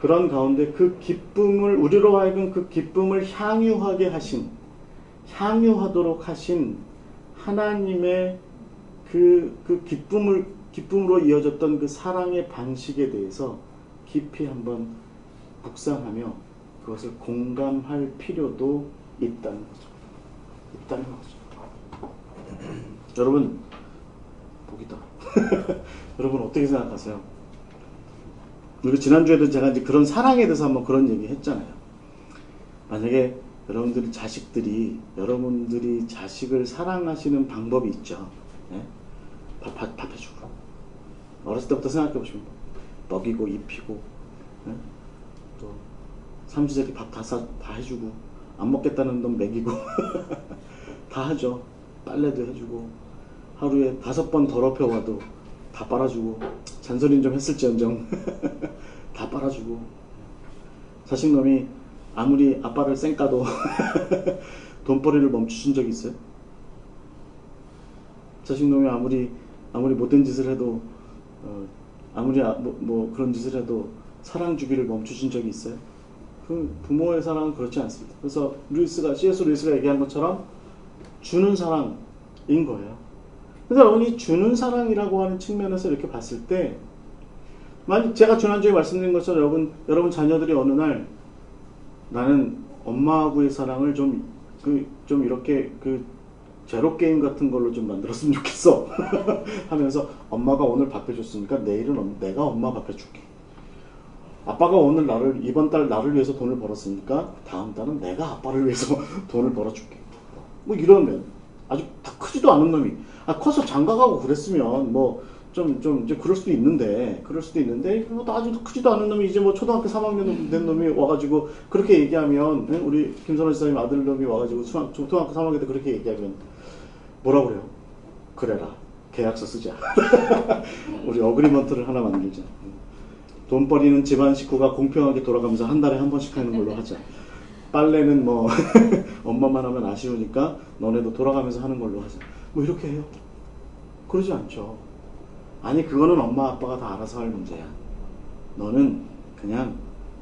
그런 가운데 그 기쁨을 우리로 하여금 그 기쁨을 향유하도록 하신 하나님의 그 기쁨으로 이어졌던 그 사랑의 방식에 대해서 깊이 한번 묵상하며 그것을 공감할 필요도 있다는 거죠. 여러분, 복이다. 여러분 어떻게 생각하세요? 우리 지난주에도 제가 이제 그런 사랑에 대해서 한번 그런 얘기 했잖아요. 만약에 여러분들이 자식을 사랑하시는 방법이 있죠. 네? 밥 해주고. 어렸을 때부터 생각해보시면, 먹이고, 입히고, 네? 또, 삼시세끼 밥 다 해주고, 안 먹겠다는 놈 먹이고, 다 하죠. 빨래도 해주고, 하루에 5번 더럽혀와도 다 빨아주고, 잔소리는 좀 했을지언정, 다 빨아주고, 자식놈이 아무리 아빠를 쌩까도 돈벌이를 멈추신 적이 있어요? 자식놈이 아무리 못된 짓을 해도 그런 짓을 해도 사랑 주기를 멈추신 적이 있어요? 그 부모의 사랑은 그렇지 않습니다. 그래서 C.S. 루이스가 얘기한 것처럼 주는 사랑인 거예요. 그래서 여러분 이 주는 사랑이라고 하는 측면에서 이렇게 봤을 때 만약 제가 지난주에 말씀드린 것처럼 여러분 자녀들이 어느 날 나는 엄마하고의 사랑을 좀 이렇게 제로 게임 같은 걸로 좀 만들었으면 좋겠어 하면서 엄마가 오늘 밥 해줬으니까 내일은 내가 엄마 밥 해줄게. 아빠가 이번 달 나를 위해서 돈을 벌었으니까 다음 달은 내가 아빠를 위해서 돈을 벌어줄게. 뭐 이러면 아주 다 크지도 않은 놈이 커서 장가가고 그랬으면 좀 이제 그럴 수도 있는데 아주 크지도 않은 놈이 이제 초등학교 3학년 된 놈이 와가지고 그렇게 얘기하면 우리 김선호 지사님 아들 놈이 와가지고 초등학교 3학년 때 그렇게 얘기하면 뭐라 그래요? 그래라 계약서 쓰자. 우리 어그리먼트를 하나 만들자. 돈벌이는 집안 식구가 공평하게 돌아가면서 한 달에 한 번씩 하는 걸로 하자. 빨래는 엄마만 하면 아쉬우니까 너네도 돌아가면서 하는 걸로 하자. 이렇게 해요. 그러지 않죠. 아니 그거는 엄마 아빠가 다 알아서 할 문제야. 너는 그냥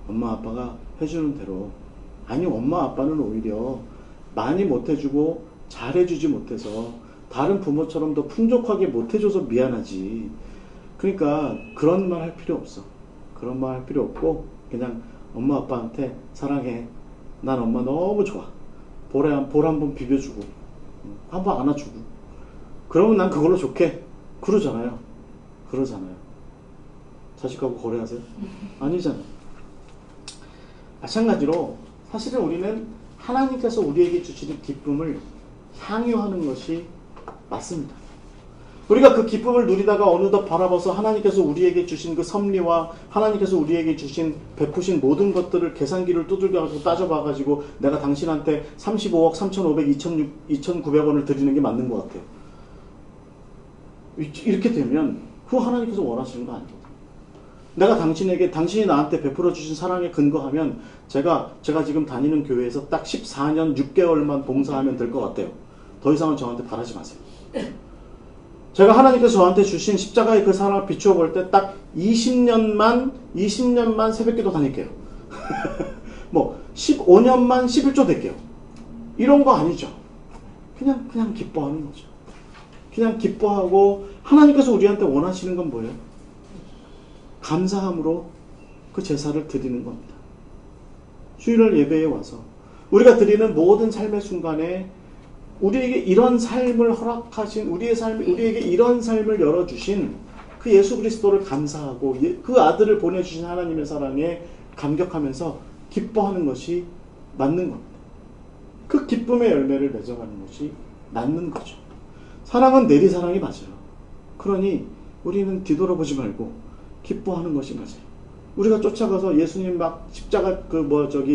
엄마 아빠가 해주는 대로. 아니 엄마 아빠는 오히려 많이 못해주고 잘해주지 못해서 다른 부모처럼 더 풍족하게 못해줘서 미안하지. 그러니까 그런 말 할 필요 없어. 그런 말 할 필요 없고 그냥 엄마 아빠한테 사랑해. 난 엄마 너무 좋아. 볼 한 번 비벼주고 한 번 안아주고 그러면 난 그걸로 좋게. 그러잖아요. 자식하고 거래하세요? 아니잖아요. 마찬가지로 사실은 우리는 하나님께서 우리에게 주시는 기쁨을 향유하는 것이 맞습니다. 우리가 그 기쁨을 누리다가 어느덧 바라봐서 하나님께서 우리에게 주신 그 섭리와 하나님께서 우리에게 베푸신 모든 것들을 계산기를 두들겨가지고 따져봐가지고 내가 당신한테 35억 3,500, 2,900원을 드리는 게 맞는 것 같아요. 이렇게 되면 그거 하나님께서 원하시는 거 아니거든요. 내가 당신이 나한테 베풀어 주신 사랑에 근거하면 제가 지금 다니는 교회에서 딱 14년 6개월만 봉사하면 될 것 같아요. 더 이상은 저한테 바라지 마세요. 제가 하나님께서 저한테 주신 십자가의 그 사랑을 비추어 볼 때 딱 20년만 새벽기도 다닐게요. 15년만 11조 될게요. 이런 거 아니죠. 그냥 기뻐하는 거죠. 그냥 기뻐하고 하나님께서 우리한테 원하시는 건 뭐예요? 감사함으로 그 제사를 드리는 겁니다. 주일날 예배에 와서 우리가 드리는 모든 삶의 순간에 우리에게 이런 삶을 허락하신 우리에게 이런 삶을 열어주신 그 예수 그리스도를 감사하고 그 아들을 보내주신 하나님의 사랑에 감격하면서 기뻐하는 것이 맞는 겁니다. 그 기쁨의 열매를 맺어가는 것이 맞는 거죠. 사랑은 내리사랑이 맞아요. 그러니 우리는 뒤돌아보지 말고 기뻐하는 것이 맞아요. 우리가 쫓아가서 예수님 막 십자가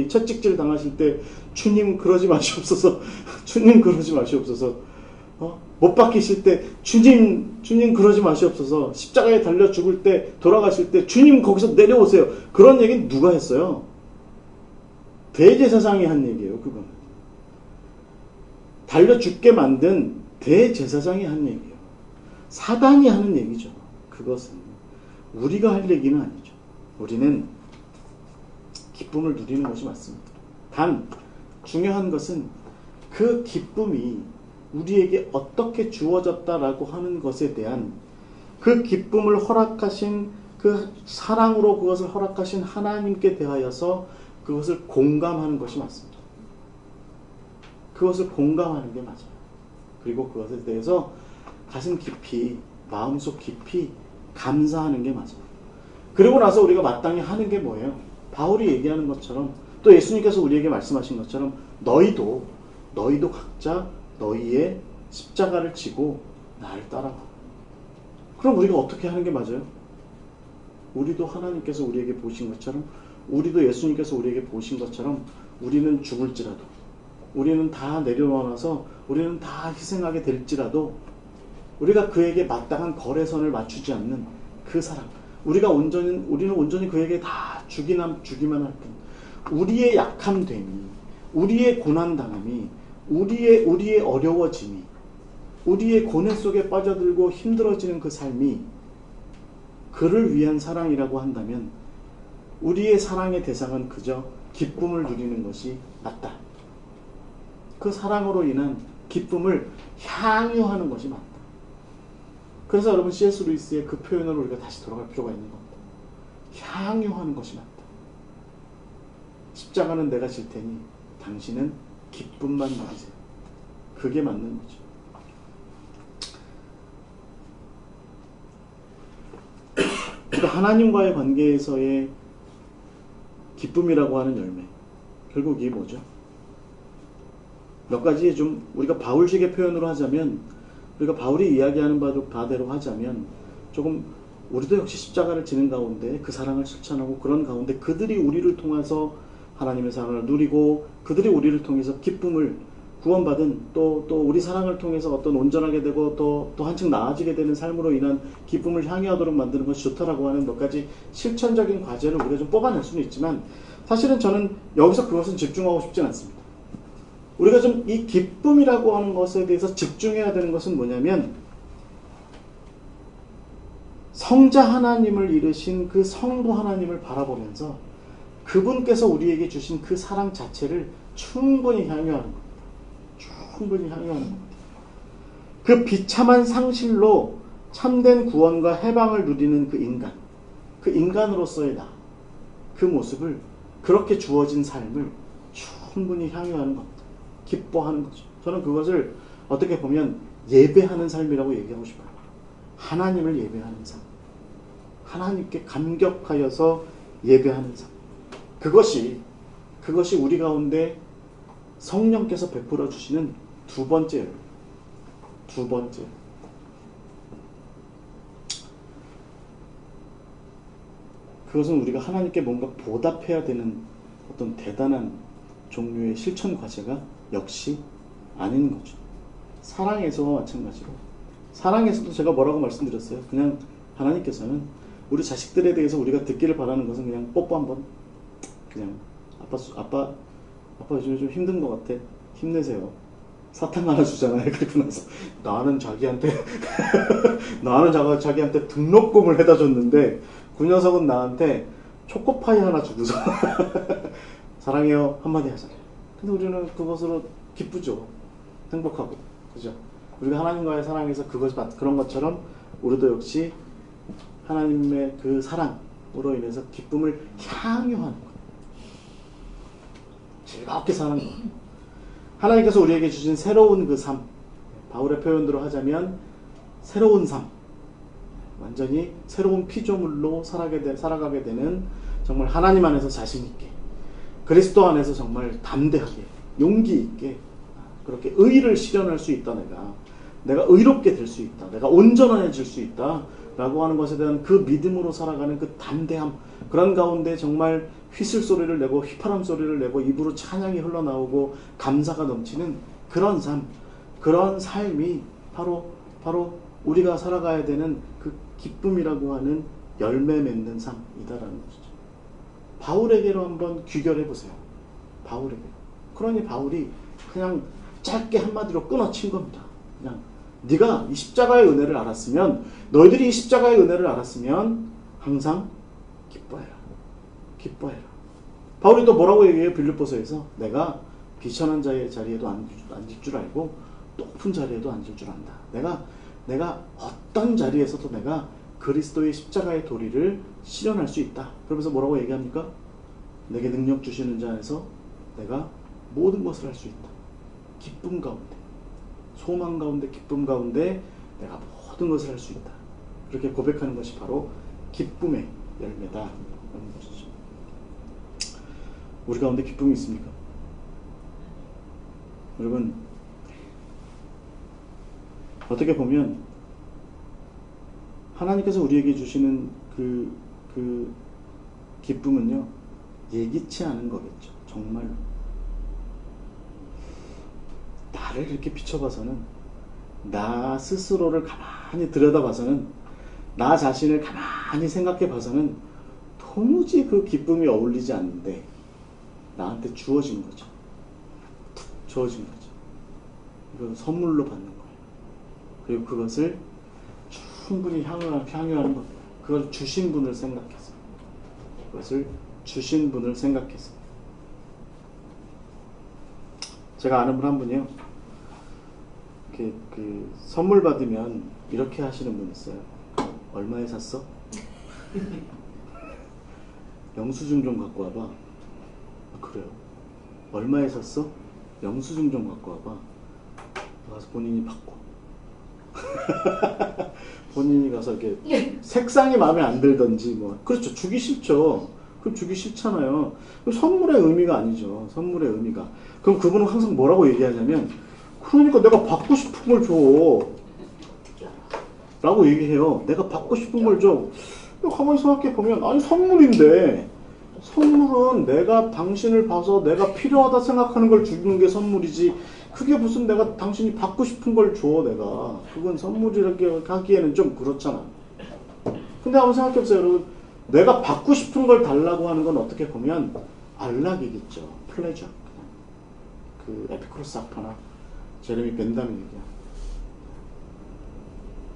채찍질 당하실 때 주님 그러지 마시옵소서. 주님 그러지 마시옵소서. 못 박히실 때 주님 그러지 마시옵소서. 십자가에 달려 죽을 때 돌아가실 때 주님 거기서 내려오세요. 그런 얘기는 누가 했어요? 대제사장이 한 얘기예요. 그거는 달려 죽게 만든 대제사장이 한 얘기예요. 사단이 하는 얘기죠. 그것은 우리가 할 얘기는 아니죠. 우리는 기쁨을 누리는 것이 맞습니다. 단 중요한 것은 그 기쁨이 우리에게 어떻게 주어졌다라고 하는 것에 대한 그 기쁨을 허락하신 그 사랑으로 그것을 허락하신 하나님께 대하여서 그것을 공감하는 것이 맞습니다. 그것을 공감하는 게 맞아요. 그리고 그것에 대해서 가슴 깊이, 마음속 깊이 감사하는 게 맞아요. 그리고 나서 우리가 마땅히 하는 게 뭐예요? 바울이 얘기하는 것처럼 또 예수님께서 우리에게 말씀하신 것처럼 너희도 각자 너희의 십자가를 지고 나를 따라가. 그럼 우리가 어떻게 하는 게 맞아요? 우리도 하나님께서 우리에게 보신 것처럼, 우리도 예수님께서 우리에게 보신 것처럼 우리는 죽을지라도, 우리는 다 내려놓아서 우리는 다 희생하게 될지라도 우리가 그에게 마땅한 거래선을 맞추지 않는 그 사랑, 우리는 온전히 그에게 다 주기만 할 뿐, 우리의 약함됨이, 우리의 고난당함이, 우리의 어려워짐이, 우리의 고뇌 속에 빠져들고 힘들어지는 그 삶이 그를 위한 사랑이라고 한다면 우리의 사랑의 대상은 그저 기쁨을 누리는 것이 맞다. 그 사랑으로 인한 기쁨을 향유하는 것이 맞다. 그래서 여러분 C.S. 루이스의 그 표현으로 우리가 다시 돌아갈 필요가 있는 겁니다. 향유하는 것이 맞다. 십자가는 내가 질 테니 당신은 기쁨만 누리세요. 그게 맞는 거죠. 그러니까 하나님과의 관계에서의 기쁨이라고 하는 열매, 결국 이게 뭐죠? 몇 가지 좀 우리가 바울식의 표현으로 하자면, 우리가 바울이 이야기하는 바대로 하자면 조금 우리도 역시 십자가를 지는 가운데 그 사랑을 실천하고 그런 가운데 그들이 우리를 통해서 하나님의 사랑을 누리고 그들이 우리를 통해서 기쁨을 구원받은 또 우리 사랑을 통해서 어떤 온전하게 되고 또 한층 나아지게 되는 삶으로 인한 기쁨을 향유하도록 만드는 것이 좋다라고 하는 몇 가지 실천적인 과제를 우리가 좀 뽑아낼 수는 있지만 사실은 저는 여기서 그것은 집중하고 싶진 않습니다. 우리가 좀 이 기쁨이라고 하는 것에 대해서 집중해야 되는 것은 뭐냐면 성자 하나님을 이루신 그 성부 하나님을 바라보면서 그분께서 우리에게 주신 그 사랑 자체를 충분히 향유하는 겁니다. 충분히 향유하는 겁니다. 그 비참한 상실로 참된 구원과 해방을 누리는 그 인간으로서의 나, 그 모습을, 그렇게 주어진 삶을 충분히 향유하는 겁니다. 기뻐하는 거죠. 저는 그것을 어떻게 보면 예배하는 삶이라고 얘기하고 싶어요. 하나님을 예배하는 삶, 하나님께 감격하여서 예배하는 삶, 그것이 우리 가운데 성령께서 베풀어 주시는 두 번째. 그것은 우리가 하나님께 뭔가 보답해야 되는 어떤 대단한 종류의 실천 과제가 역시 아닌 거죠. 사랑에서와 마찬가지로, 사랑에서도 제가 뭐라고 말씀드렸어요. 그냥 하나님께서는 우리 자식들에 대해서 우리가 듣기를 바라는 것은 그냥 뽀뽀 한번, 그냥 아빠 요즘에 좀 힘든 것 같아, 힘내세요. 사탕 하나 주잖아요. 그리고 나서 나는 자기한테 등록금을 해다 줬는데 그 녀석은 나한테 초코파이 하나 주고서 사랑해요 한마디 하잖아요. 근데 우리는 그것으로 기쁘죠. 행복하고, 그죠? 우리가 하나님과의 사랑에서 그런 것처럼 우리도 역시 하나님의 그 사랑으로 인해서 기쁨을 향유하는 것, 즐겁게 사는 것. 하나님께서 우리에게 주신 새로운 그 삶, 바울의 표현대로 하자면 새로운 삶, 완전히 새로운 피조물로 살아가게 되는, 정말 하나님 안에서 자신 있게, 그리스도 안에서 정말 담대하게, 용기 있게, 그렇게 의를 실현할 수 있다. 내가 의롭게 될 수 있다, 내가 온전해질 수 있다 라고 하는 것에 대한 그 믿음으로 살아가는 그 담대함, 그런 가운데 정말 휘슬 소리를 내고 휘파람 소리를 내고 입으로 찬양이 흘러나오고 감사가 넘치는 그런 삶, 그런 삶이 바로 우리가 살아가야 되는 그 기쁨이라고 하는 열매 맺는 삶이다라는 것이죠. 바울에게로 한번 귀결해 보세요. 바울에게. 그러니 바울이 그냥 짧게 한마디로 끊어친 겁니다. 그냥 네가 이 십자가의 은혜를 알았으면, 너희들이 이 십자가의 은혜를 알았으면 항상 기뻐해라. 기뻐해라. 바울이 또 뭐라고 얘기해요? 빌립보서에서 내가 비천한 자의 자리에도 앉을 줄 알고 높은 자리에도 앉을 줄 안다. 내가 어떤 자리에서도 내가 그리스도의 십자가의 도리를 실현할 수 있다. 그러면서 뭐라고 얘기합니까? 내게 능력 주시는 자 안에서 내가 모든 것을 할 수 있다. 기쁨 가운데, 소망 가운데, 기쁨 가운데 내가 모든 것을 할 수 있다. 그렇게 고백하는 것이 바로 기쁨의 열매다라는 것이죠. 우리 가운데 기쁨이 있습니까? 여러분, 어떻게 보면 하나님께서 우리에게 주시는 그 기쁨은요, 예기치 않은 거겠죠. 정말로. 나를 이렇게 비춰봐서는, 나 스스로를 가만히 들여다봐서는, 나 자신을 가만히 생각해봐서는 도무지 그 기쁨이 어울리지 않는데 나한테 주어진 거죠. 툭 주어진 거죠. 이건 선물로 받는 거예요. 그리고 그것을 충분히 향유하는 겁니다. 그걸 주신 분을 생각해서. 그것을 주신 분을 생각해서. 제가 아는 분 한 분이요. 그 선물 받으면 이렇게 하시는 분 있어요. 얼마에 샀어? 영수증 좀 갖고 와봐. 그래요? 얼마에 샀어? 영수증 좀 갖고 와봐. 가서 본인이 받고. 본인이 가서 이렇게 색상이 마음에 안 들던지 뭐. 그렇죠. 주기 싫죠. 그럼 주기 싫잖아요. 그럼 선물의 의미가 아니죠. 선물의 의미가. 그럼 그분은 항상 뭐라고 얘기하냐면, 그러니까 내가 받고 싶은 걸 줘 라고 얘기해요. 내가 받고 싶은 걸 줘. 가만히 생각해 보면, 아니 선물인데, 선물은 내가 당신을 봐서 내가 필요하다 생각하는 걸 주는 게 선물이지, 그게 무슨 내가 당신이 받고 싶은 걸 줘. 내가 그건 선물이라고 하기에는 좀 그렇잖아. 근데 한번 생각해 보세요. 여러분, 내가 받고 싶은 걸 달라고 하는 건 어떻게 보면 안락이겠죠. 플레저. 그 에피쿠로스 아파나 제레미 벤담이 얘기야.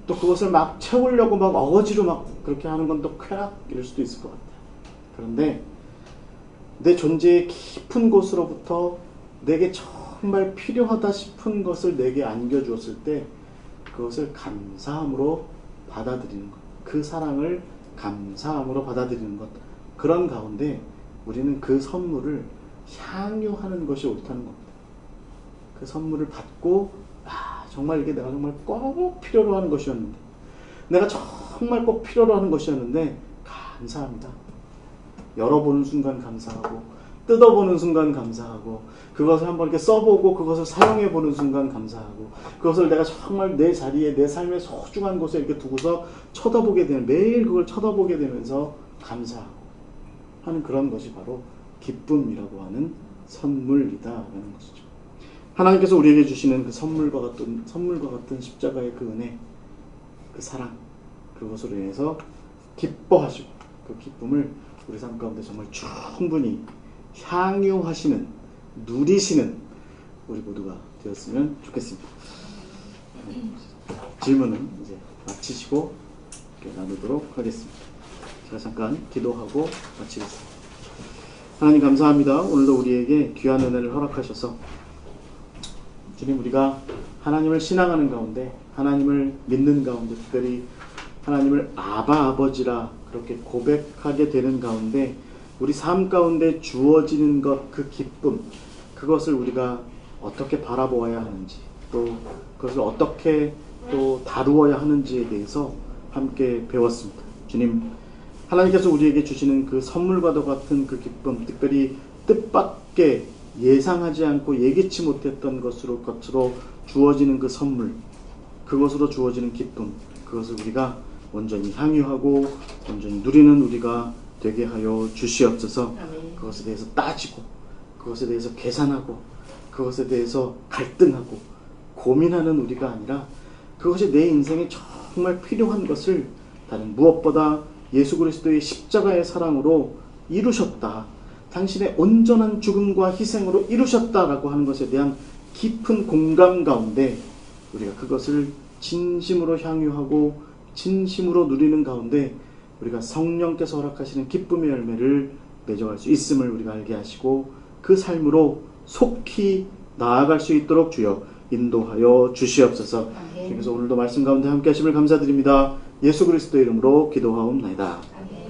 또 그것을 막 채우려고 막 어거지로 막 그렇게 하는 건 또 쾌락일 수도 있을 것 같아요. 그런데 내 존재의 깊은 곳으로부터 내게 정말 필요하다 싶은 것을 내게 안겨주었을 때 그것을 감사함으로 받아들이는 것, 그 사랑을 감사함으로 받아들이는 것, 그런 가운데 우리는 그 선물을 향유하는 것이 옳다는 겁니다. 그 선물을 받고, 정말 이게 내가 정말 꼭 필요로 하는 것이었는데, 내가 정말 꼭 필요로 하는 것이었는데 감사합니다. 열어보는 순간 감사하고, 뜯어보는 순간 감사하고, 그것을 한번 이렇게 써보고 그것을 사용해보는 순간 감사하고, 그것을 내가 정말 내 자리에, 내 삶의 소중한 곳에 이렇게 두고서 쳐다보게 되는, 매일 그걸 쳐다보게 되면서 감사하고 하는 그런 것이 바로 기쁨이라고 하는 선물이다라는 것이죠. 하나님께서 우리에게 주시는 그 선물과 같은 십자가의 그 은혜, 그 사랑, 그것으로 인해서 기뻐하시고 그 기쁨을 우리 삶 가운데 정말 충분히 향유하시는, 누리시는 우리 모두가 되었으면 좋겠습니다. 질문은 이제 마치시고 나누도록 하겠습니다. 제가 잠깐 기도하고 마치겠습니다. 하나님 감사합니다. 오늘도 우리에게 귀한 은혜를 허락하셔서 주님, 우리가 하나님을 신앙하는 가운데, 하나님을 믿는 가운데, 특별히 하나님을 아바 아버지라 그렇게 고백하게 되는 가운데 우리 삶 가운데 주어지는 것, 그 기쁨, 그것을 우리가 어떻게 바라보아야 하는지, 또 그것을 어떻게 또 다루어야 하는지에 대해서 함께 배웠습니다. 주님, 하나님께서 우리에게 주시는 그 선물과도 같은 그 기쁨, 특별히 뜻밖의 예상하지 않고 예기치 못했던 것으로 주어지는 그 선물, 그것으로 주어지는 기쁨, 그것을 우리가 온전히 향유하고 온전히 누리는 우리가 되게 하여 주시옵소서. 그것에 대해서 따지고, 그것에 대해서 계산하고, 그것에 대해서 갈등하고 고민하는 우리가 아니라 그것이 내 인생에 정말 필요한 것을 다른 무엇보다 예수 그리스도의 십자가의 사랑으로 이루셨다. 당신의 온전한 죽음과 희생으로 이루셨다라고 하는 것에 대한 깊은 공감 가운데 우리가 그것을 진심으로 향유하고 진심으로 누리는 가운데 우리가 성령께서 허락하시는 기쁨의 열매를 맺어갈 수 있음을 우리가 알게 하시고 그 삶으로 속히 나아갈 수 있도록 주여 인도하여 주시옵소서. 아멘. 그래서 오늘도 말씀 가운데 함께 하심을 감사드립니다. 예수 그리스도의 이름으로 기도하옵나이다. 아멘.